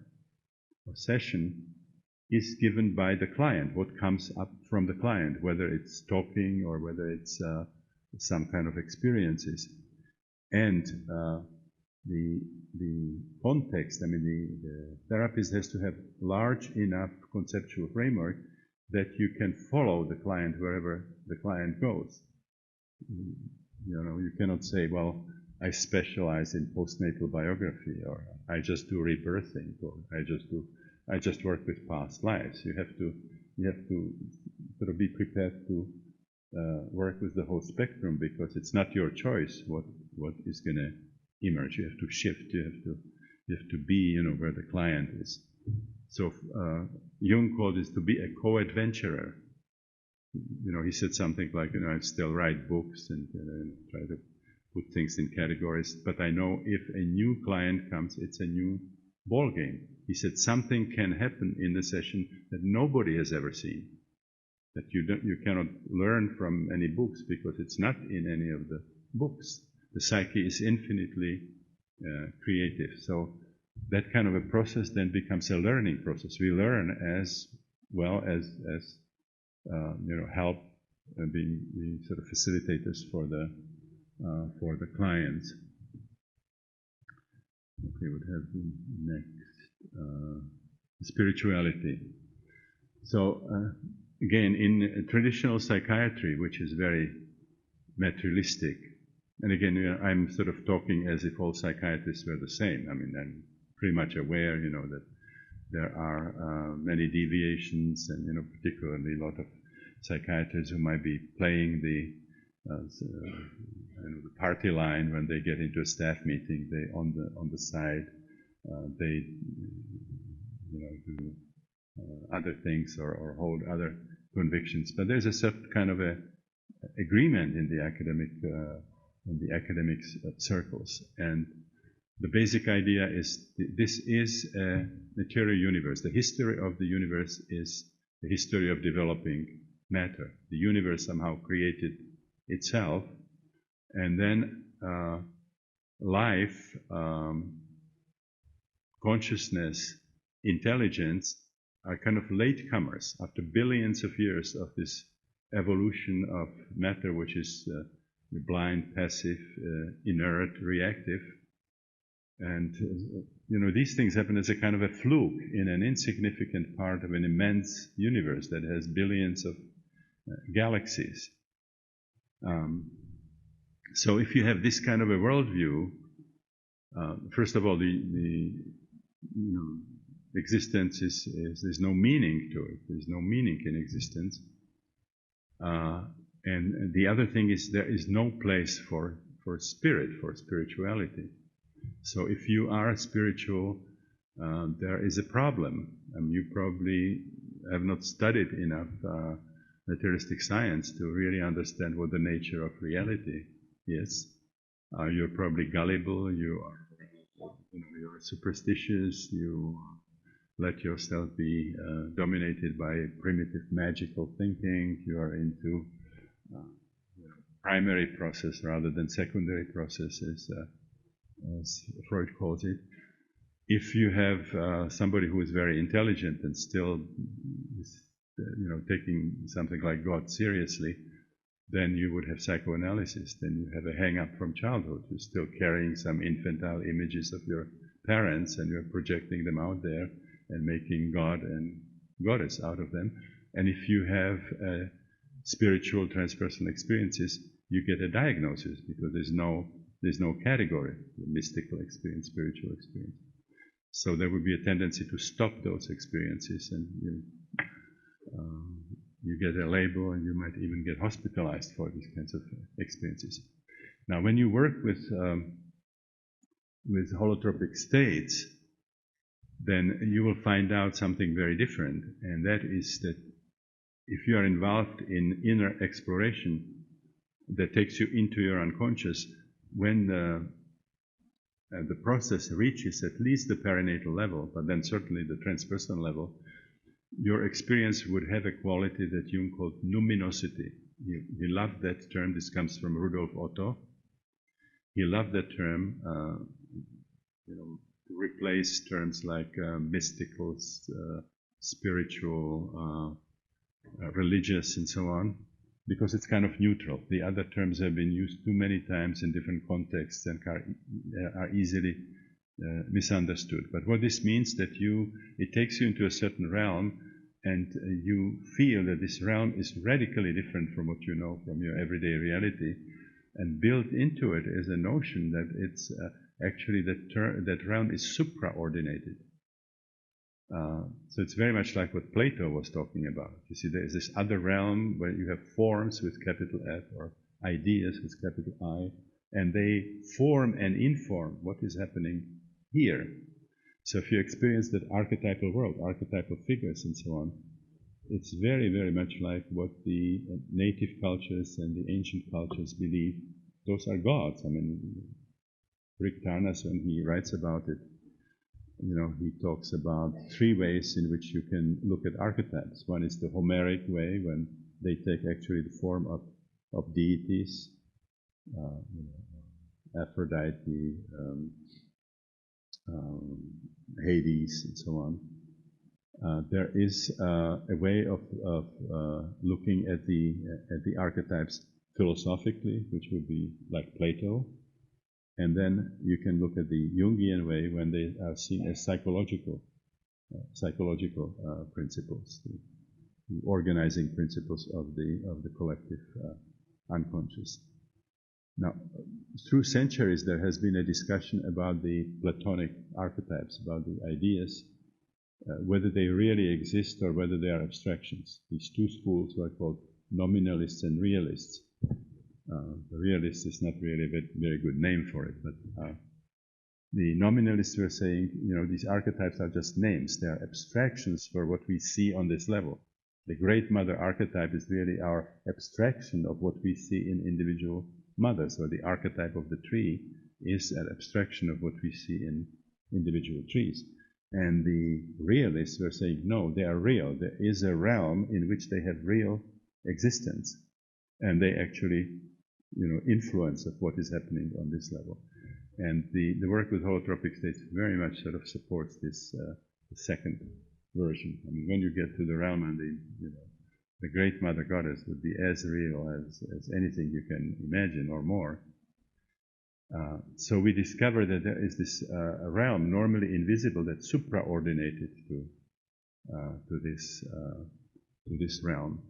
or session is given by the client, what comes up from the client, whether it's talking or whether it's some kind of experiences. And the context, the therapist has to have large enough conceptual framework that you can follow the client wherever the client goes. You cannot say, well, I specialize in postnatal biography, or I just do rebirthing, or I just work with past lives. You have to sort of be prepared to work with the whole spectrum, because it's not your choice what is going to emerge. You have to shift. You have to be, where the client is. So Jung called this to be a co-adventurer. He said something like, I still write books and try to put things in categories, but I know if a new client comes, it's a new ball game. He said something can happen in the session that nobody has ever seen, that you cannot learn from any books because it's not in any of the books. The psyche is infinitely creative. So that kind of a process then becomes a learning process. We learn as well as help being sort of facilitators for the clients. Okay, what have we next? Spirituality. So again, in traditional psychiatry, which is very materialistic, And again, I'm sort of talking as if all psychiatrists were the same. I mean, I'm pretty much aware, that there are many deviations, and particularly a lot of psychiatrists who might be playing the party line when they get into a staff meeting. They on the side they do other things or hold other convictions. But there's a certain kind of a agreement in the academic circles, and the basic idea is this is a material universe. The history of the universe is the history of developing matter. The universe somehow created itself, and then life, consciousness, intelligence are kind of latecomers after billions of years of this evolution of matter, which is blind, passive, inert, reactive. And, these things happen as a kind of a fluke in an insignificant part of an immense universe that has billions of galaxies. So if you have this kind of a worldview, first of all, the existence there's no meaning to it. There's no meaning in existence. And the other thing is there is no place for spirit, for spirituality. So if you are spiritual, there is a problem. You probably have not studied enough materialistic science to really understand what the nature of reality is. You're probably gullible. You're superstitious. You let yourself be dominated by primitive magical thinking. You are into primary process rather than secondary processes, as Freud calls it. If you have somebody who is very intelligent and still is, taking something like God seriously, then you would have psychoanalysis. Then you have a hang-up from childhood. You're still carrying some infantile images of your parents, and you're projecting them out there and making God and Goddess out of them. And if you have spiritual transpersonal experiences, you get a diagnosis because there's no category: mystical experience, spiritual experience. So there would be a tendency to stop those experiences, and you get a label, and you might even get hospitalized for these kinds of experiences. Now, when you work with holotropic states, then you will find out something very different, and that is that if you are involved in inner exploration that takes you into your unconscious, when the process reaches at least the perinatal level, but then certainly the transpersonal level, your experience would have a quality that Jung called numinosity. He loved that term. This comes from Rudolf Otto. He loved that term, to replace terms like mystical, spiritual, religious, and so on, because it's kind of neutral. The other terms have been used too many times in different contexts and are easily misunderstood. But what this means that it takes you into a certain realm, and you feel that this realm is radically different from what you know from your everyday reality, and built into it is a notion that it's actually that realm is supraordinated. So it's very much like what Plato was talking about. You see, there is this other realm where you have forms with capital F or ideas with capital I, and they form and inform what is happening here. So if you experience that archetypal world, archetypal figures and so on, it's very, very much like what the native cultures and the ancient cultures believe. Those are gods. I mean, Rick Tarnas, when he writes about it, he talks about three ways in which you can look at archetypes. One is the Homeric way, when they take actually the form of deities, Aphrodite, Hades, and so on. There is a way of looking at the archetypes philosophically, which would be like Plato. And then you can look at the Jungian way when they are seen as psychological principles, the organizing principles of the collective unconscious. Now, through centuries, there has been a discussion about the Platonic archetypes, about the ideas, whether they really exist or whether they are abstractions. These two schools were called nominalists and realists. The realist is not really a very good name for it, but the nominalists were saying, these archetypes are just names. They are abstractions for what we see on this level. The Great Mother archetype is really our abstraction of what we see in individual mothers, or the archetype of the tree is an abstraction of what we see in individual trees. And the realists were saying, no, they are real. There is a realm in which they have real existence, and they actually, influence of what is happening on this level. And the work with holotropic states very much sort of supports this the second version. I mean, when you get to the realm, and the Great Mother Goddess would be as real as anything you can imagine or more. So we discover that there is this realm, normally invisible, that's supraordinated to this realm.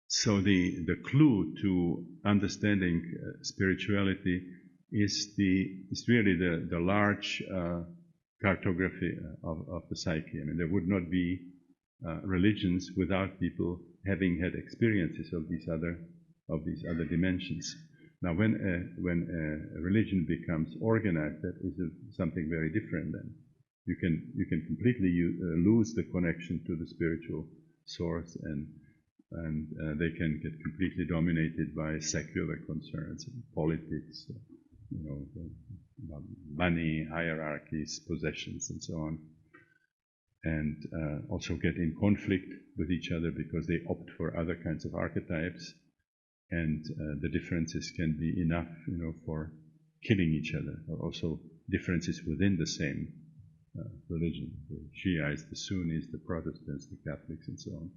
So the clue to understanding spirituality is really the large cartography of the psyche. I mean, there would not be religions without people having had experiences of these other dimensions. Now, when a religion becomes organized, that is something very different. Then you can completely lose the connection to the spiritual source, and they can get completely dominated by secular concerns, politics, money, hierarchies, possessions, and so on, and also get in conflict with each other because they opt for other kinds of archetypes, and the differences can be enough, for killing each other, or also differences within the same religion, the Shiites, the Sunnis, the Protestants, the Catholics, and so on.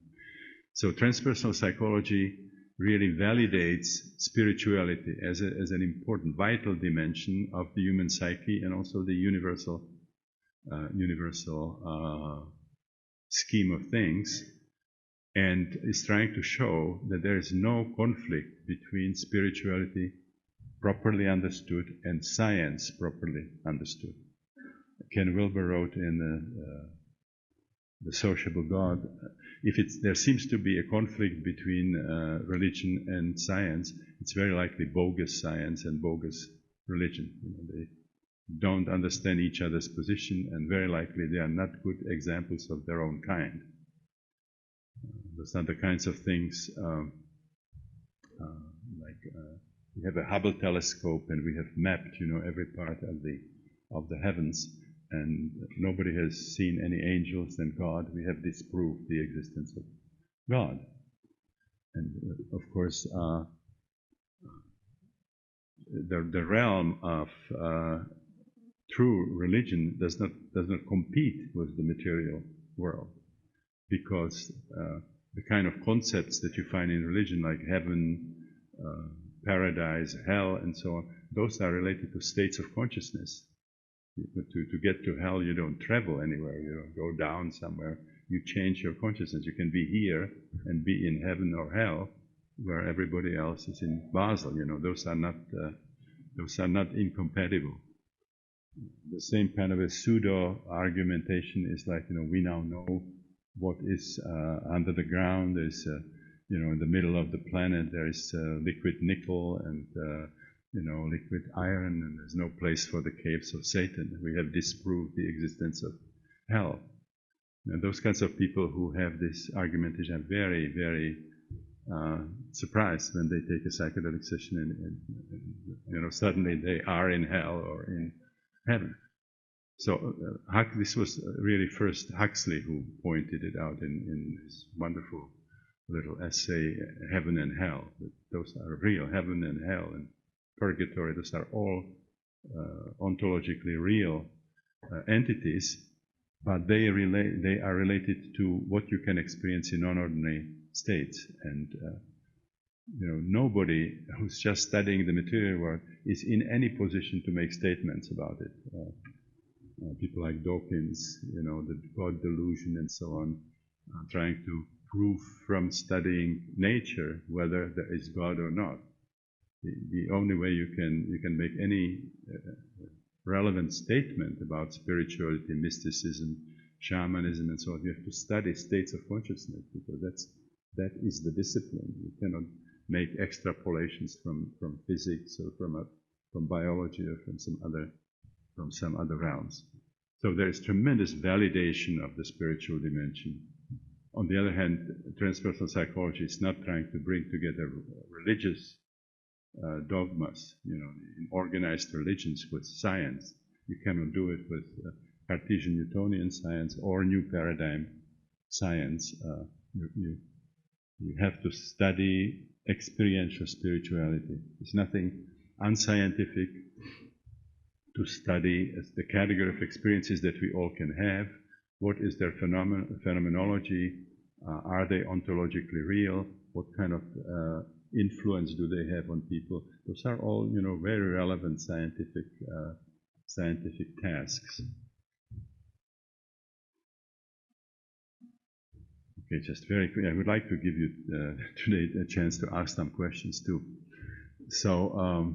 So transpersonal psychology really validates spirituality as an important, vital dimension of the human psyche, and also the universal scheme of things, and is trying to show that there is no conflict between spirituality properly understood and science properly understood. Ken Wilber wrote in The Sociable God, there seems to be a conflict between religion and science, it's very likely bogus science and bogus religion. They don't understand each other's position, and very likely they are not good examples of their own kind. Those are the kinds of things we have a Hubble telescope, and we have mapped, every part of the heavens, and nobody has seen any angels and God. We have disproved the existence of God. And of course, the realm of true religion does not compete with the material world, because the kind of concepts that you find in religion, like heaven, paradise, hell, and so on, those are related to states of consciousness. To get to hell, you don't travel anywhere, you don't go down somewhere, you change your consciousness. You can be here and be in heaven or hell, where everybody else is in Basel. Those are not incompatible. The same kind of a pseudo argumentation is like, we now know what is under the ground. There's in the middle of the planet there is liquid nickel and liquid iron, and there's no place for the caves of Satan. We have disproved the existence of hell. And those kinds of people who have this argumentation are very, very surprised when they take a psychedelic session, and suddenly they are in hell or in heaven. So this was really first Huxley who pointed it out in his wonderful little essay, Heaven and Hell. That those are real, heaven and hell and purgatory. Those are all ontologically real entities, but they are related to what you can experience in non-ordinary states. And nobody who's just studying the material world is in any position to make statements about it. People like Dawkins, the God delusion and so on, trying to prove from studying nature whether there is God or not. The only way you can make any relevant statement about spirituality, mysticism, shamanism, and so on, you have to study states of consciousness, because that is the discipline. You cannot make extrapolations from physics or from biology or from some other realms. So there is tremendous validation of the spiritual dimension. On the other hand, transpersonal psychology is not trying to bring together religious dogmas, in organized religions with science. You cannot do it with Cartesian Newtonian science or new paradigm science. You have to study experiential spirituality. There's nothing unscientific to study as the category of experiences that we all can have. What is their phenomenology? Are they ontologically real? What kind of influence do they have on people? Those are all, very relevant scientific tasks. Okay, just very quick. I would like to give you today a chance to ask some questions too. So,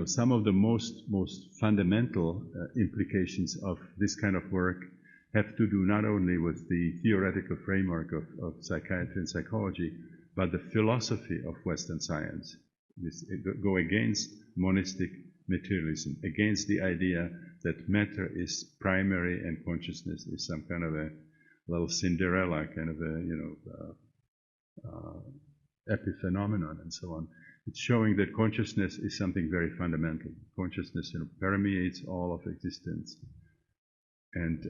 some of the most fundamental implications of this kind of work have to do not only with the theoretical framework of psychiatry and psychology, but the philosophy of Western science. Go against monistic materialism, against the idea that matter is primary and consciousness is some kind of a little Cinderella kind of a epiphenomenon and so on. It's showing that consciousness is something very fundamental. Consciousness permeates all of existence. And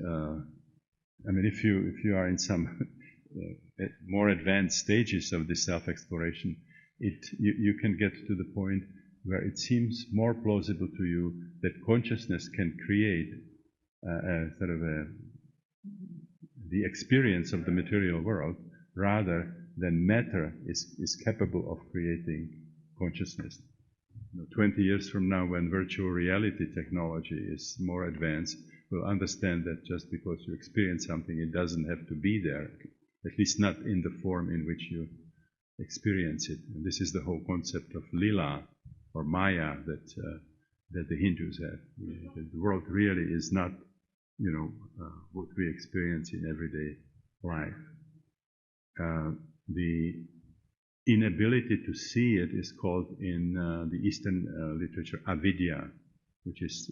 if you are in some more advanced stages of this self-exploration, you can get to the point where it seems more plausible to you that consciousness can create the experience of the material world, rather than matter is capable of creating consciousness. 20 years from now, when virtual reality technology is more advanced, we'll understand that just because you experience something, it doesn't have to be there, at least not in the form in which you experience it. And this is the whole concept of lila, or maya, that the Hindus have. The world really is not, what we experience in everyday life. The inability to see it is called in the Eastern literature avidya, which is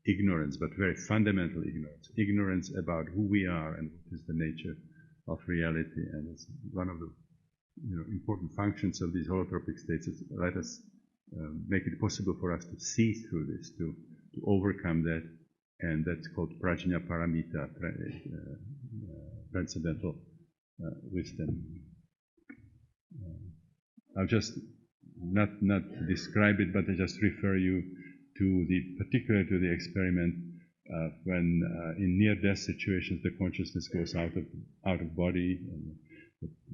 ignorance, but very fundamental ignorance. Ignorance about who we are and what is the nature of reality. And it's one of the important functions of these holotropic states is let us make it possible for us to see through this, to overcome that, and that's called prajna paramita, transcendental wisdom. I'll just not describe it, but I just refer you to particularly to the experiment when in near-death situations the consciousness goes out of body, and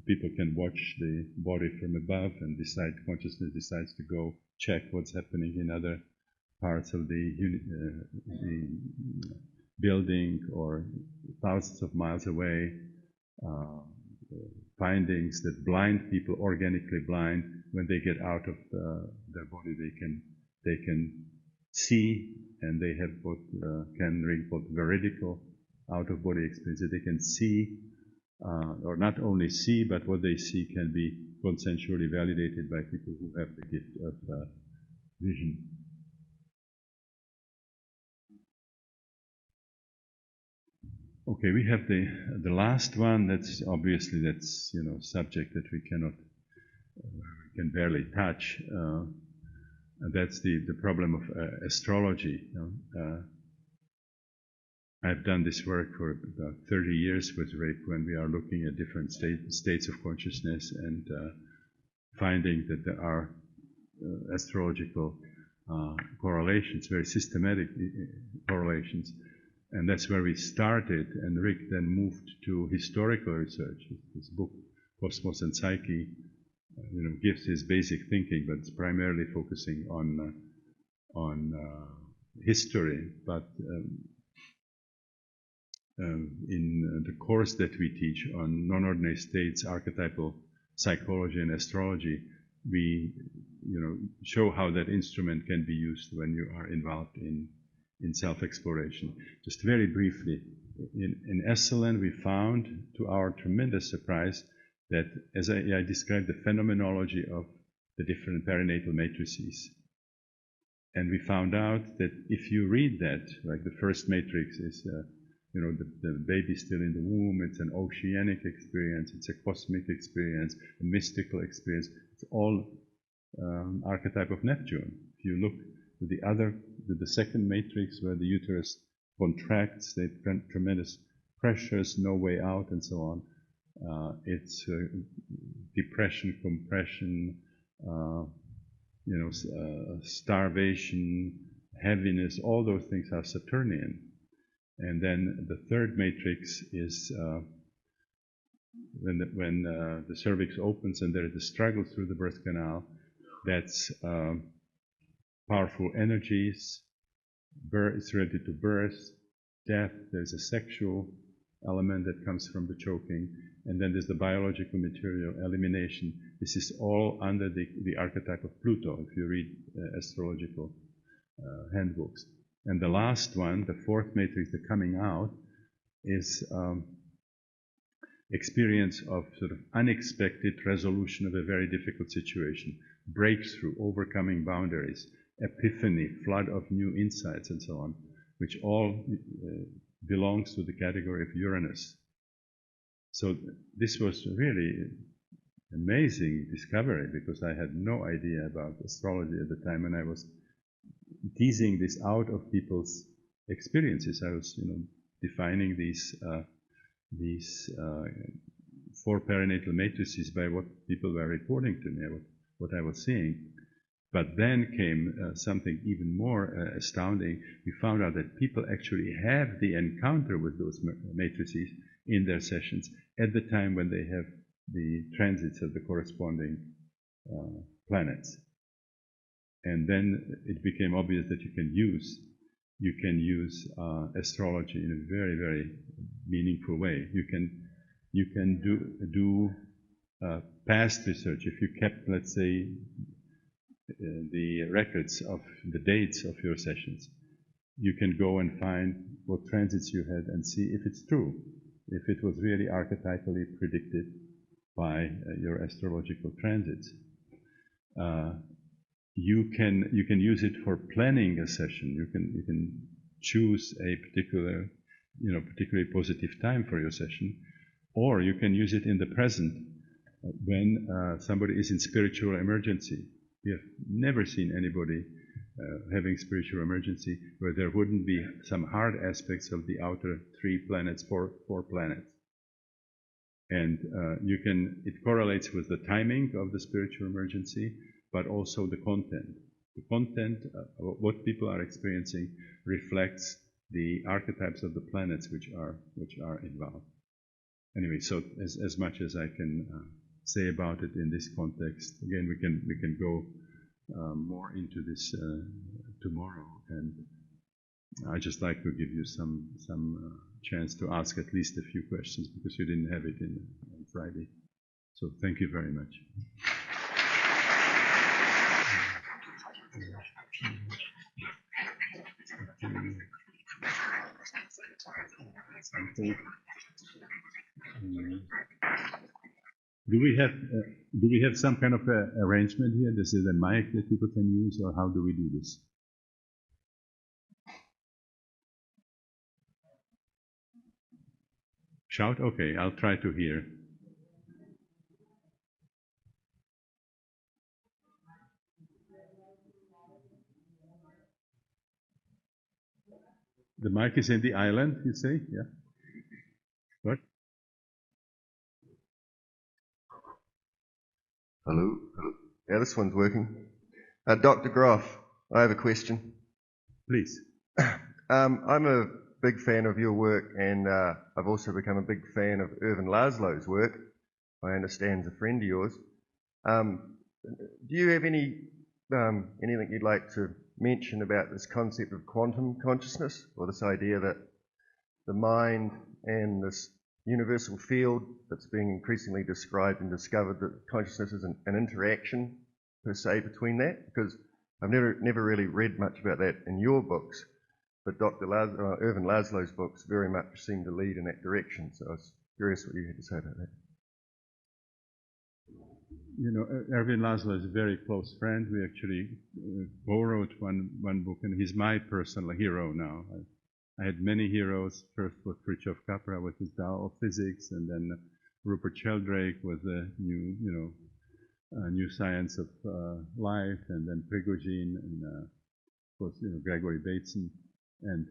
people can watch the body from above and consciousness decides to go check what's happening in other parts of the building or thousands of miles away. Findings that blind people, organically blind, when they get out of their body, they can see, and they have what can ring called veridical out-of-body experience. They can see, or not only see, but what they see can be consensually validated by people who have the gift of vision. Okay, we have the last one. That's obviously subject that we can barely touch. And that's the problem of astrology. I've done this work for about 30 years with Rick, when we are looking at different states of consciousness and finding that there are astrological correlations, very systematic correlations. And that's where we started, and Rick then moved to historical research. His book, Cosmos and Psyche, gives his basic thinking, but it's primarily focusing on history. But in the course that we teach on non-ordinary states, archetypal psychology and astrology, we show how that instrument can be used when you are involved in self-exploration. Just very briefly, in Esalen we found, to our tremendous surprise, that as I described the phenomenology of the different perinatal matrices. And we found out that if you read that, like the first matrix is, the baby still in the womb, it's an oceanic experience, it's a cosmic experience, a mystical experience, it's all archetype of Neptune. If you look to the second matrix where the uterus contracts, there's tremendous pressures, no way out, and so on. It's depression, compression, starvation, heaviness, all those things are Saturnian. And then the third matrix is when the cervix opens and there is a struggle through the birth canal. That's powerful energies. It's related to birth, death. There's a sexual element that comes from the choking, and then there's the biological material, elimination. This is all under the archetype of Pluto, if you read astrological handbooks. And the last one, the fourth matrix, the coming out, is experience of sort of unexpected resolution of a very difficult situation, breakthrough, overcoming boundaries, epiphany, flood of new insights, and so on, which all belongs to the category of Uranus. So this was really amazing discovery, because I had no idea about astrology at the time, and I was teasing this out of people's experiences. I was, defining these four perinatal matrices by what people were reporting to me, what I was seeing. But then came something even more astounding. We found out that people actually have the encounter with those matrices in their sessions at the time when they have the transits of the corresponding planets. And then it became obvious that you can use astrology in a very, very meaningful way. You can do past research. If you kept, let's say, the records of the dates of your sessions, you can go and find what transits you had and see if it's true, if it was really archetypally predicted by your astrological transits. You can use it for planning a session. You can choose a particularly positive time for your session, or you can use it in the present when somebody is in spiritual emergency. We have never seen anybody having spiritual emergency where there wouldn't be some hard aspects of the outer four planets. And it correlates with the timing of the spiritual emergency, but also the content. The content, what people are experiencing, reflects the archetypes of the planets which are involved. Anyway, so as much as I can say about it in this context. Again, we can go more into this tomorrow, and I just like to give you some chance to ask at least a few questions, because you didn't have it on Friday. So thank you very much. Do we have some kind of arrangement here? This is a mic that people can use, or how do we do this? Shout? Okay, I'll try to hear. The mic is in the island, you say? Yeah. What? Hello. Yeah, this one's working. Dr. Grof, I have a question. Please. I'm a big fan of your work, and I've also become a big fan of Irvin Laszlo's work. I understand he's a friend of yours. Do you have anything you'd like to mention about this concept of quantum consciousness, or this idea that the mind and this universal field that's being increasingly described and discovered, that consciousness is an interaction per se between that? Because I've never really read much about that in your books, but Irvin Laszlo's books very much seem to lead in that direction. So I was curious what you had to say about that. You know, Irvin Laszlo is a very close friend. We actually co-wrote one book, and he's my personal hero now. I had many heroes. First was Fritjof Capra with his Tao of Physics, and then Rupert Sheldrake with the new science of life, and then Prigogine, and of course, Gregory Bateson. And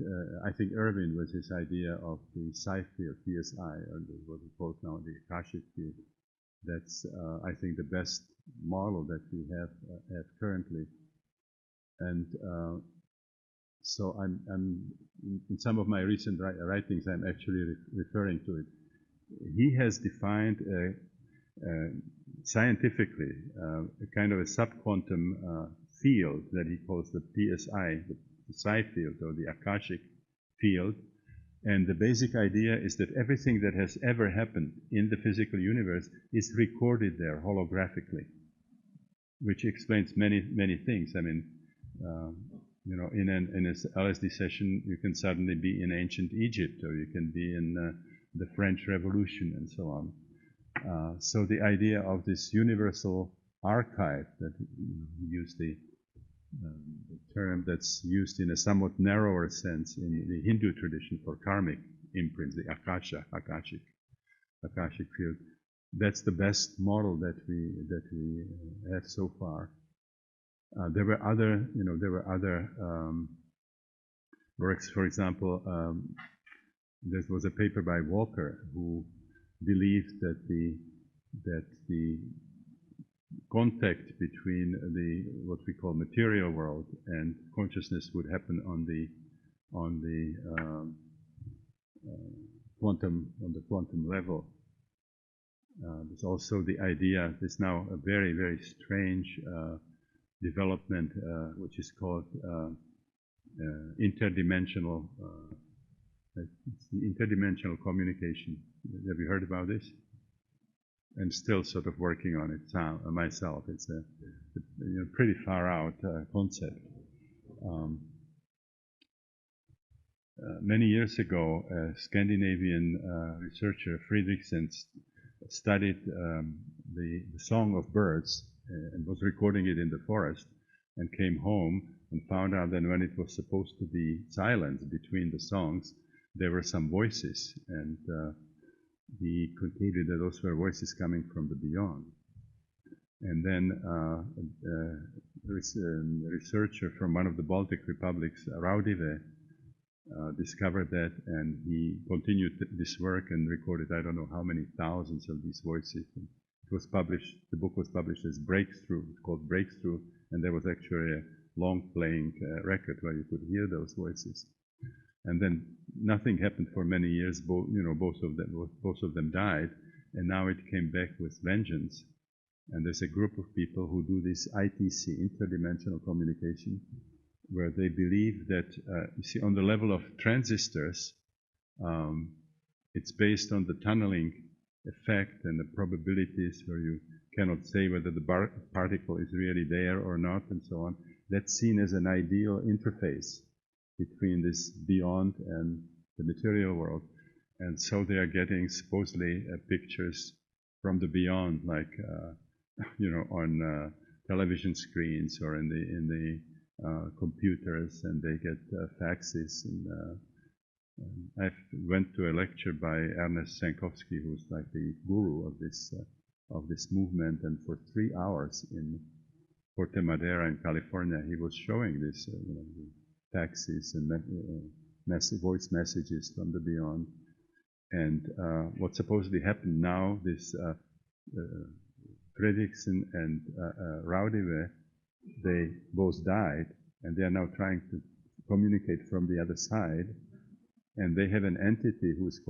I think Irvin was his idea of the psi field, PSI, or what we call now the Akashic field. That's, I think, the best model that we have currently. And so I'm in some of my recent writings, I'm actually referring to it. He has defined scientifically a kind of a subquantum field that he calls the PSI, the psi field, or the Akashic field. And the basic idea is that everything that has ever happened in the physical universe is recorded there holographically, which explains many things. I mean, in an LSD session, you can suddenly be in ancient Egypt, or you can be in the French Revolution, and so on. So the idea of this universal archive, that use the term that's used in a somewhat narrower sense in the Hindu tradition for karmic imprints, the Akashic field. That's the best model that we have so far. There were other works. For example, there was a paper by Walker who believed that the contact between what we call material world and consciousness would happen on the quantum level. There's also the idea. There's now a very strange development which is called interdimensional. It's the interdimensional communication. Have you heard about this? I'm still sort of working on it myself. It's a pretty far out concept. Many years ago, a Scandinavian researcher, Fridriksen, studied the song of birds and was recording it in the forest, and came home and found out that when it was supposed to be silence between the songs, there were some voices, and he concluded that those were voices coming from the beyond. And then a researcher from one of the Baltic republics, Raudive, discovered that, and he continued this work and recorded I don't know how many thousands of these voices. And it was published. The book was published as Breakthrough. It's called Breakthrough, and there was actually a long-playing record where you could hear those voices. And then nothing happened for many years. Both of them died, and now it came back with vengeance. And there's a group of people who do this ITC, interdimensional communication, where they believe that, you see, on the level of transistors, it's based on the tunneling effect and the probabilities where you cannot say whether the particle is really there or not, and so on. That's seen as an ideal interface between this beyond and the material world. And so they are getting supposedly pictures from the beyond, like on television screens or in the computers, and they get faxes. And I went to a lecture by Ernest Sankovsky, who's like the guru of this movement, and for 3 hours in Puerto Madera in California, he was showing this, faxes and voice messages from the beyond. And what supposedly happened now, this Fredrickson and Raudive, they both died, and they are now trying to communicate from the other side. And they have an entity who is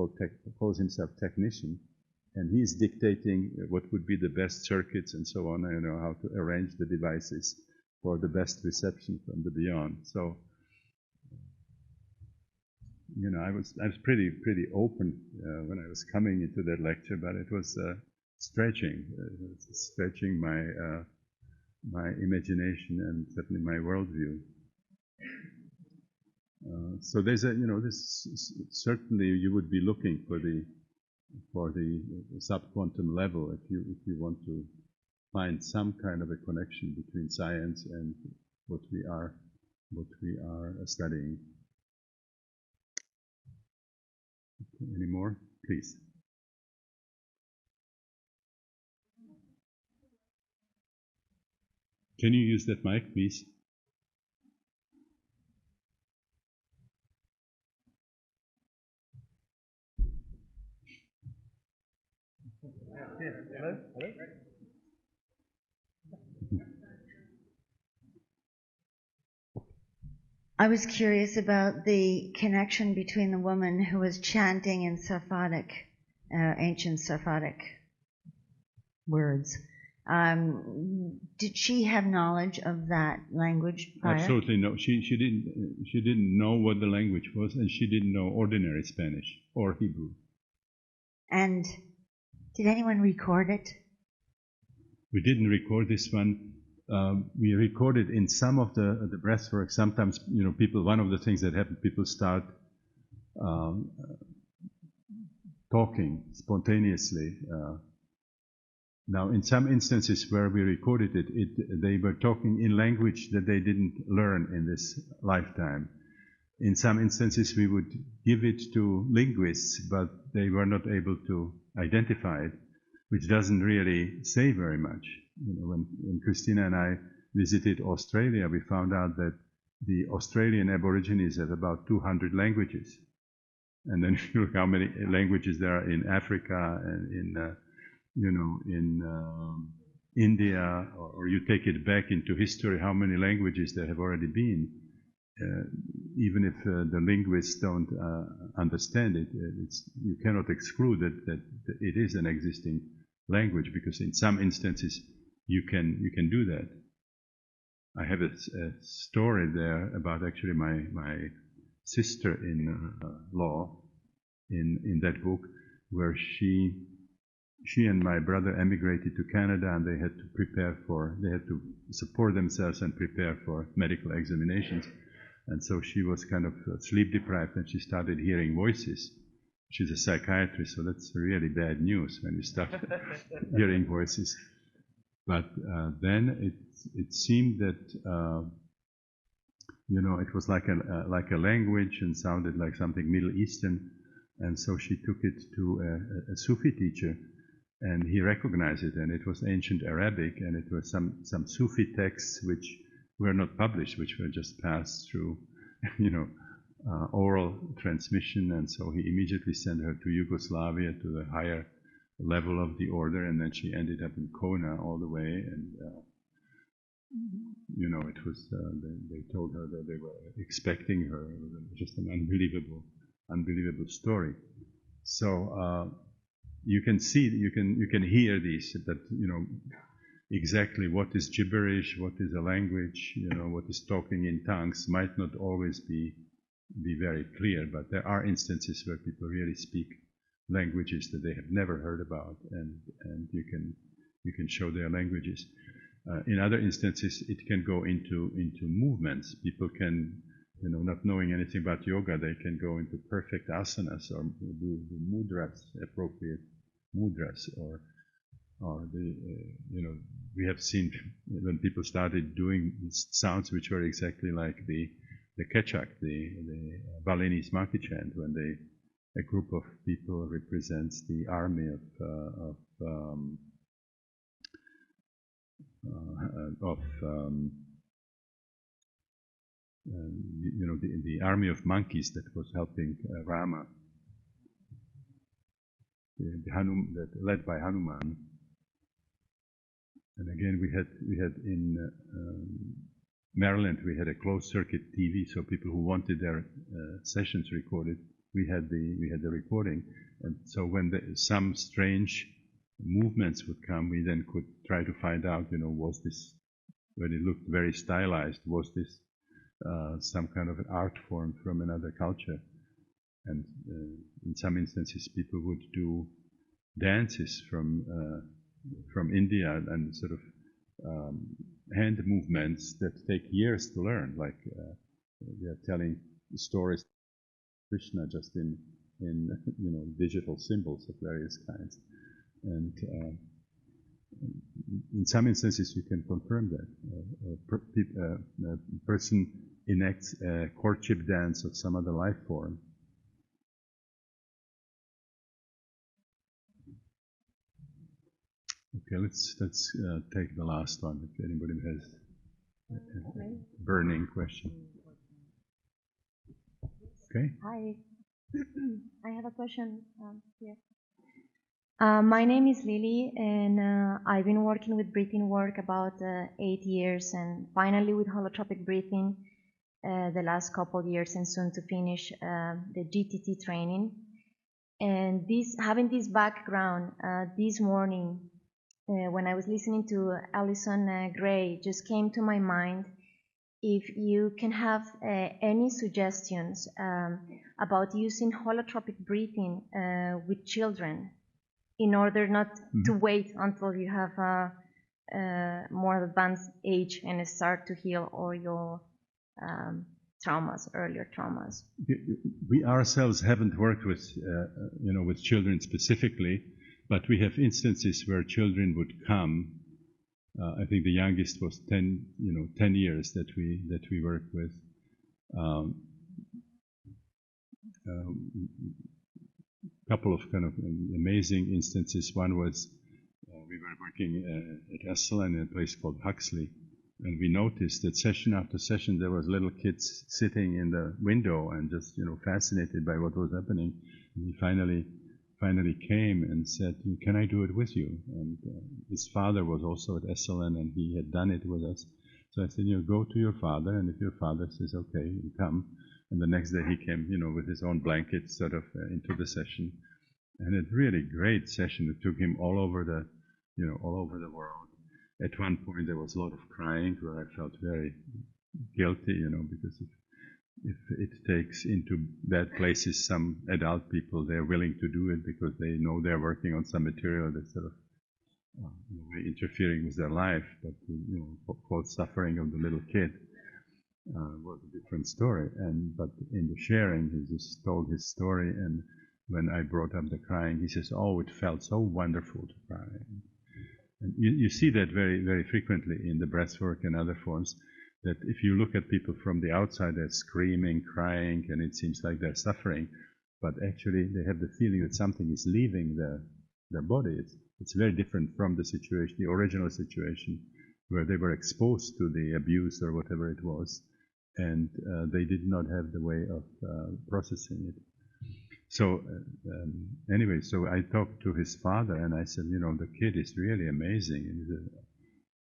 calls himself technician, and he's dictating what would be the best circuits and so on, how to arrange the devices for the best reception from the beyond. So I was pretty open when I was coming into that lecture, but it was stretching my imagination and certainly my worldview. So there's certainly you would be looking for the subquantum level if you want to find some kind of a connection between science and what we are studying. Any more, please? Can you use that mic, please? Hello? I was curious about the connection between the woman who was chanting in Sephardic, ancient Sephardic words. Did she have knowledge of that language prior? Absolutely no. She didn't know what the language was, and she didn't know ordinary Spanish or Hebrew. And did anyone record it? We didn't record this one. We recorded in some of the breathwork. Sometimes, people. One of the things that happen, people start talking spontaneously. Now, in some instances where we recorded it, they were talking in language that they didn't learn in this lifetime. In some instances, we would give it to linguists, but they were not able to identify it, which doesn't really say very much. When Christina and I visited Australia, we found out that the Australian Aborigines have about 200 languages. And then if you look how many languages there are in Africa and in India, or you take it back into history, how many languages there have already been. Even if the linguists don't understand it, you cannot exclude that it is an existing language, because in some instances you can do that. I have a story there about actually my sister-in-law in that book, where she and my brother emigrated to Canada, and they had to support themselves and prepare for medical examinations. And so she was kind of sleep deprived, and she started hearing voices. She's a psychiatrist, so that's really bad news when you start hearing voices. But then it seemed that it was like a language and sounded like something Middle Eastern, and so she took it to a Sufi teacher, and he recognized it, and it was ancient Arabic, and it was some Sufi texts which were not published, which were just passed through, oral transmission. And so he immediately sent her to Yugoslavia, to the higher level of the order, and then she ended up in Kona all the way. And it was they told her that they were expecting her. It was just an unbelievable story. So you can see, you can hear these, that exactly what is gibberish, what is a language, what is talking in tongues might not always be very clear, but there are instances where people really speak languages that they have never heard about, and you can show their languages. In other instances, it can go into movements. People can, not knowing anything about yoga, they can go into perfect asanas or do mudras, appropriate mudras, or we have seen when people started doing sounds which were exactly like the Kechak, the Balinese monkey chant, when a group of people represents the army the army of monkeys that was helping Rama, led by Hanuman. And again, we had in Maryland, we had a closed circuit TV, so people who wanted their sessions recorded, we had the recording. And so when some strange movements would come, we then could try to find out, was this, when it looked very stylized, was this some kind of an art form from another culture? And in some instances, people would do dances from India and sort of hand movements that take years to learn. Like they are telling stories of Krishna just in digital symbols of various kinds. And in some instances, you can confirm that. A person enacts a courtship dance of some other life form. Okay, let's take the last one if anybody has a burning question. Okay. Hi, I have a question here. My name is Lily, and I've been working with breathing work about 8 years, and finally with holotropic breathing the last couple of years, and soon to finish the GTT training. And having this background, this morning, when I was listening to Alison Gray, just came to my mind if you can have any suggestions about using holotropic breathing with children in order not to wait until you have a more advanced age and start to heal all your earlier traumas. We ourselves haven't worked with, with children specifically, but we have instances where children would come. I think the youngest was 10 years that we worked with. Couple of kind of amazing instances. One was we were working at Esalen in a place called Huxley, and we noticed that session after session there was little kids sitting in the window and just fascinated by what was happening. And he finally came and said, "Can I do it with you?" And his father was also at Esalen, and he had done it with us. So I said, "Go to your father, and if your father says okay, you come." And the next day he came, with his own blanket sort of into the session. And a really great session. It took him all over the world. At one point there was a lot of crying where I felt very guilty, because if it takes into bad places some adult people, they're willing to do it because they know they're working on some material that's sort of interfering with their life. But, quote, suffering of the little kid. Was a different story, but in the sharing, he just told his story, and when I brought up the crying, he says, "Oh, it felt so wonderful to cry." And you see that very, very frequently in the breathwork and other forms, that if you look at people from the outside, they're screaming, crying, and it seems like they're suffering, but actually they have the feeling that something is leaving their body. It's very different from the situation, the original situation, where they were exposed to the abuse or whatever it was, and they did not have the way of processing it. So anyway, so I talked to his father, and I said, the kid is really amazing.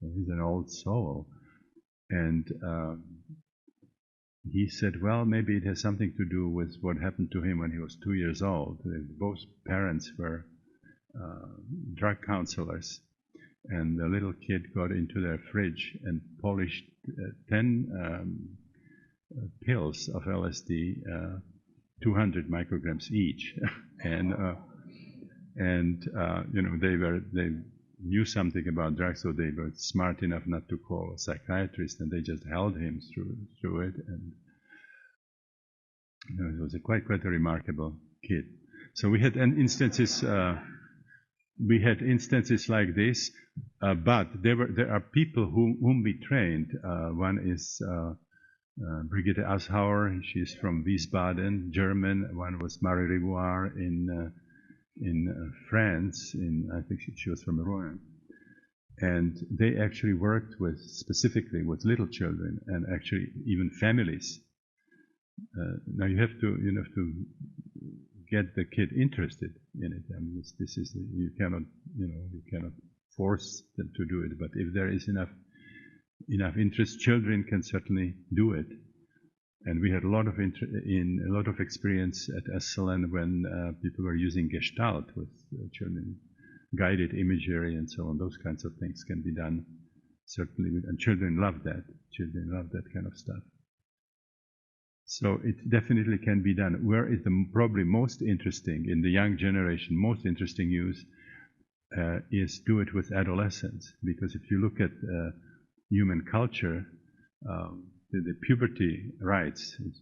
He's an old soul. And he said, well, maybe it has something to do with what happened to him when he was 2 years old. Both parents were drug counselors. And the little kid got into their fridge and polished 10 pills of LSD, 200 micrograms each, and they knew something about drugs, so they were smart enough not to call a psychiatrist, and they just held him through it, and it was quite a remarkable kid. So we had instances. We had instances like this, but there are people whom we trained. One is Brigitte Ashauer. She's from Wiesbaden, German. One was Marie Rivoire in France. I think she was from Rouen. And they actually worked specifically with little children and actually even families. Now you have to get the kid interested in it. I mean, this is you cannot force them to do it. But if there is enough interest, children can certainly do it. And we had a lot of experience at Esalen when people were using Gestalt with children, guided imagery and so on. Those kinds of things can be done certainly, and children love that. Children love that kind of stuff. So it definitely can be done. Where is the probably most interesting in the young generation, most interesting use is do it with adolescents. Because if you look at human culture, the puberty rites is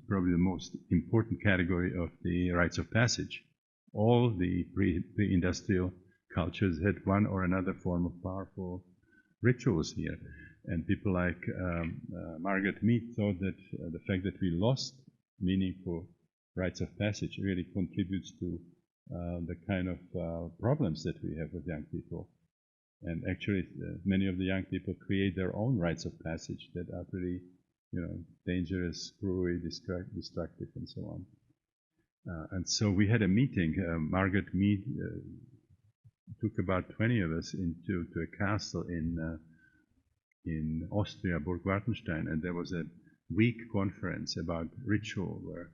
probably the most important category of the rites of passage. All the pre-industrial cultures had one or another form of powerful rituals here. And people like Margaret Mead thought that the fact that we lost meaningful rites of passage really contributes to the kind of problems that we have with young people. And actually, many of the young people create their own rites of passage that are pretty, dangerous, screwy, destructive, and so on. And so we had a meeting. Margaret Mead took about 20 of us to a castle in Austria, Burg Wartenstein, and there was a week conference about ritual where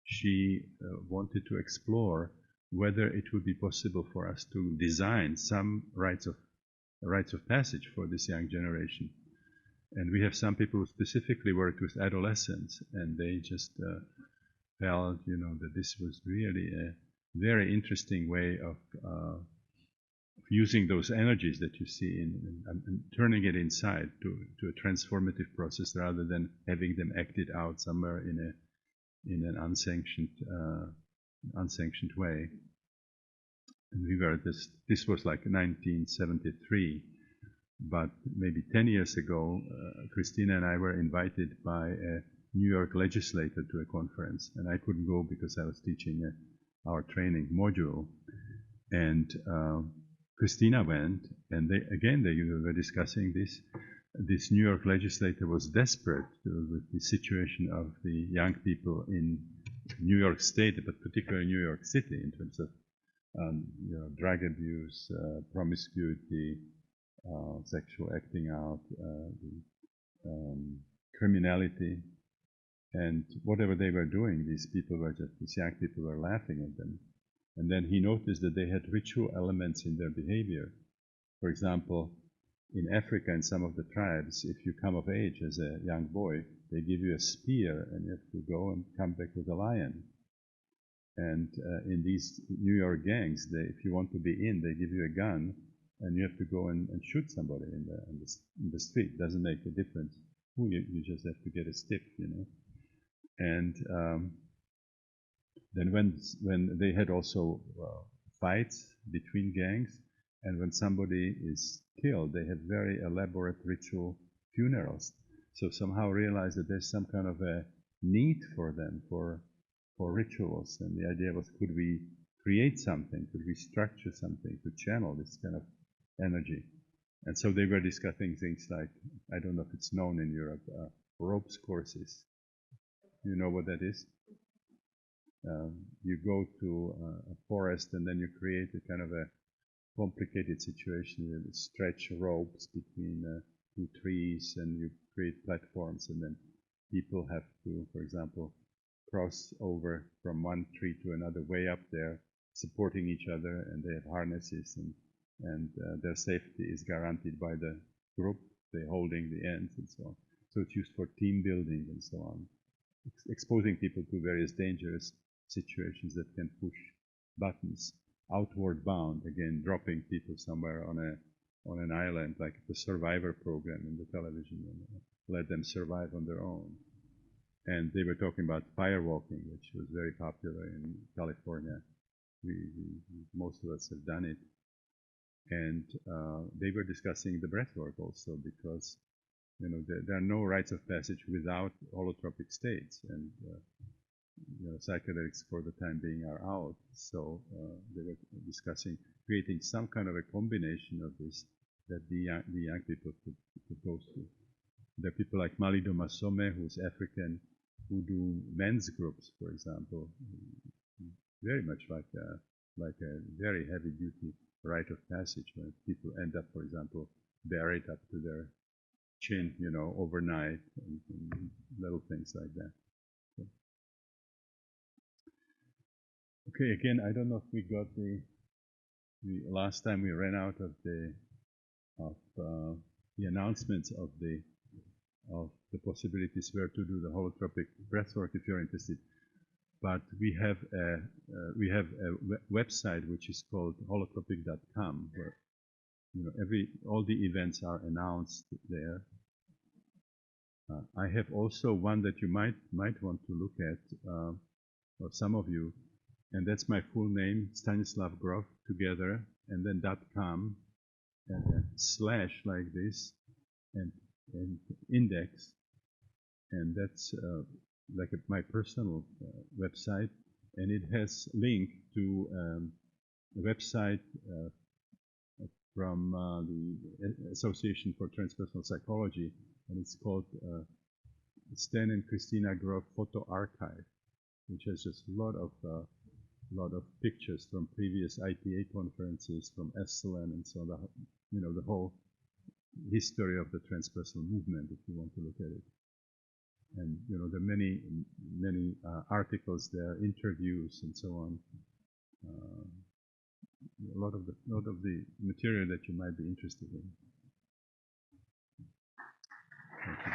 she wanted to explore whether it would be possible for us to design some rites of passage for this young generation. And we have some people who specifically worked with adolescents, and they just felt, that this was really a very interesting way of using those energies that you see and turning it inside to a transformative process rather than having them acted out somewhere in an unsanctioned way. And we were this was like 1973, but maybe 10 years ago, Christina and I were invited by a New York legislator to a conference, and I couldn't go because I was teaching our training module. And Christina went, and they were discussing this. This New York legislator was desperate with the situation of the young people in New York State, but particularly New York City, in terms of drug abuse, promiscuity, sexual acting out, criminality, and whatever they were doing, these young people were laughing at them. And then he noticed that they had ritual elements in their behavior. For example, in Africa, in some of the tribes, if you come of age as a young boy, they give you a spear and you have to go and come back with a lion. And in these New York gangs, if you want to be in, they give you a gun and you have to go and shoot somebody in the street. Doesn't make a difference who you just have to get a stick, And then when they had also fights between gangs, and when somebody is killed, they had very elaborate ritual funerals. So somehow realized that there's some kind of a need for them for rituals, and the idea was, could we create something? Could we structure something to channel this kind of energy? And so they were discussing things like, I don't know if it's known in Europe, ropes courses. You know what that is? You go to a forest and then you create a kind of a complicated situation. You stretch ropes between two trees and you create platforms, and then people have to, for example, cross over from one tree to another way up there, supporting each other, and they have harnesses, and their safety is guaranteed by the group. They're holding the ends and so on. So it's used for team building and so on, exposing people to various dangerous situations that can push buttons, outward bound, again dropping people somewhere on an island, like the Survivor program in the television, and let them survive on their own. And they were talking about firewalking, which was very popular in California. Most of us have done it. And they were discussing the breathwork also, because there are no rites of passage without holotropic states, and psychedelics for the time being are out. So they were discussing creating some kind of a combination of this that the young people could go through. There are people like Malido Masome, who's African, who do men's groups, for example, very much like a very heavy-duty rite of passage, where people end up, for example, buried up to their chin, overnight, and little things like that. Okay, again, I don't know if we got the last time we ran out of the announcements of the the possibilities where to do the holotropic breathwork if you're interested. But we have a website which is called holotropic.com, where all the events are announced there. I have also one that you might want to look at, or some of you, and that's my full name, Stanislav Grof, together, and then .com, and then / like this, and index, and that's like my personal website, and it has link to a website from the Association for Transpersonal Psychology, and it's called Stan and Christina Grof Photo Archive, which has just a lot of pictures from previous IPA conferences, from Esalen, and so the whole history of the transpersonal movement, if you want to look at it. And there are many articles there, interviews, and so on. A lot of the material that you might be interested in. Thank you.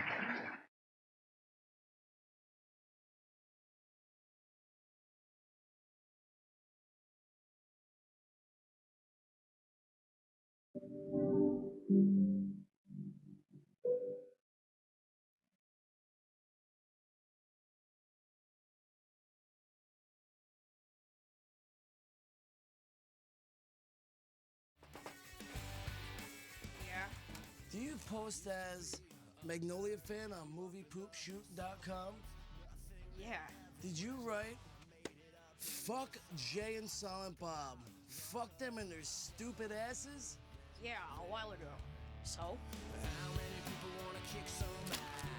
Do you post as Magnolia Fan on moviepoopshoot.com? Yeah. Did you write, fuck Jay and Silent Bob, fuck them and their stupid asses? Yeah, a while ago. So? How many people wanna kick some ass?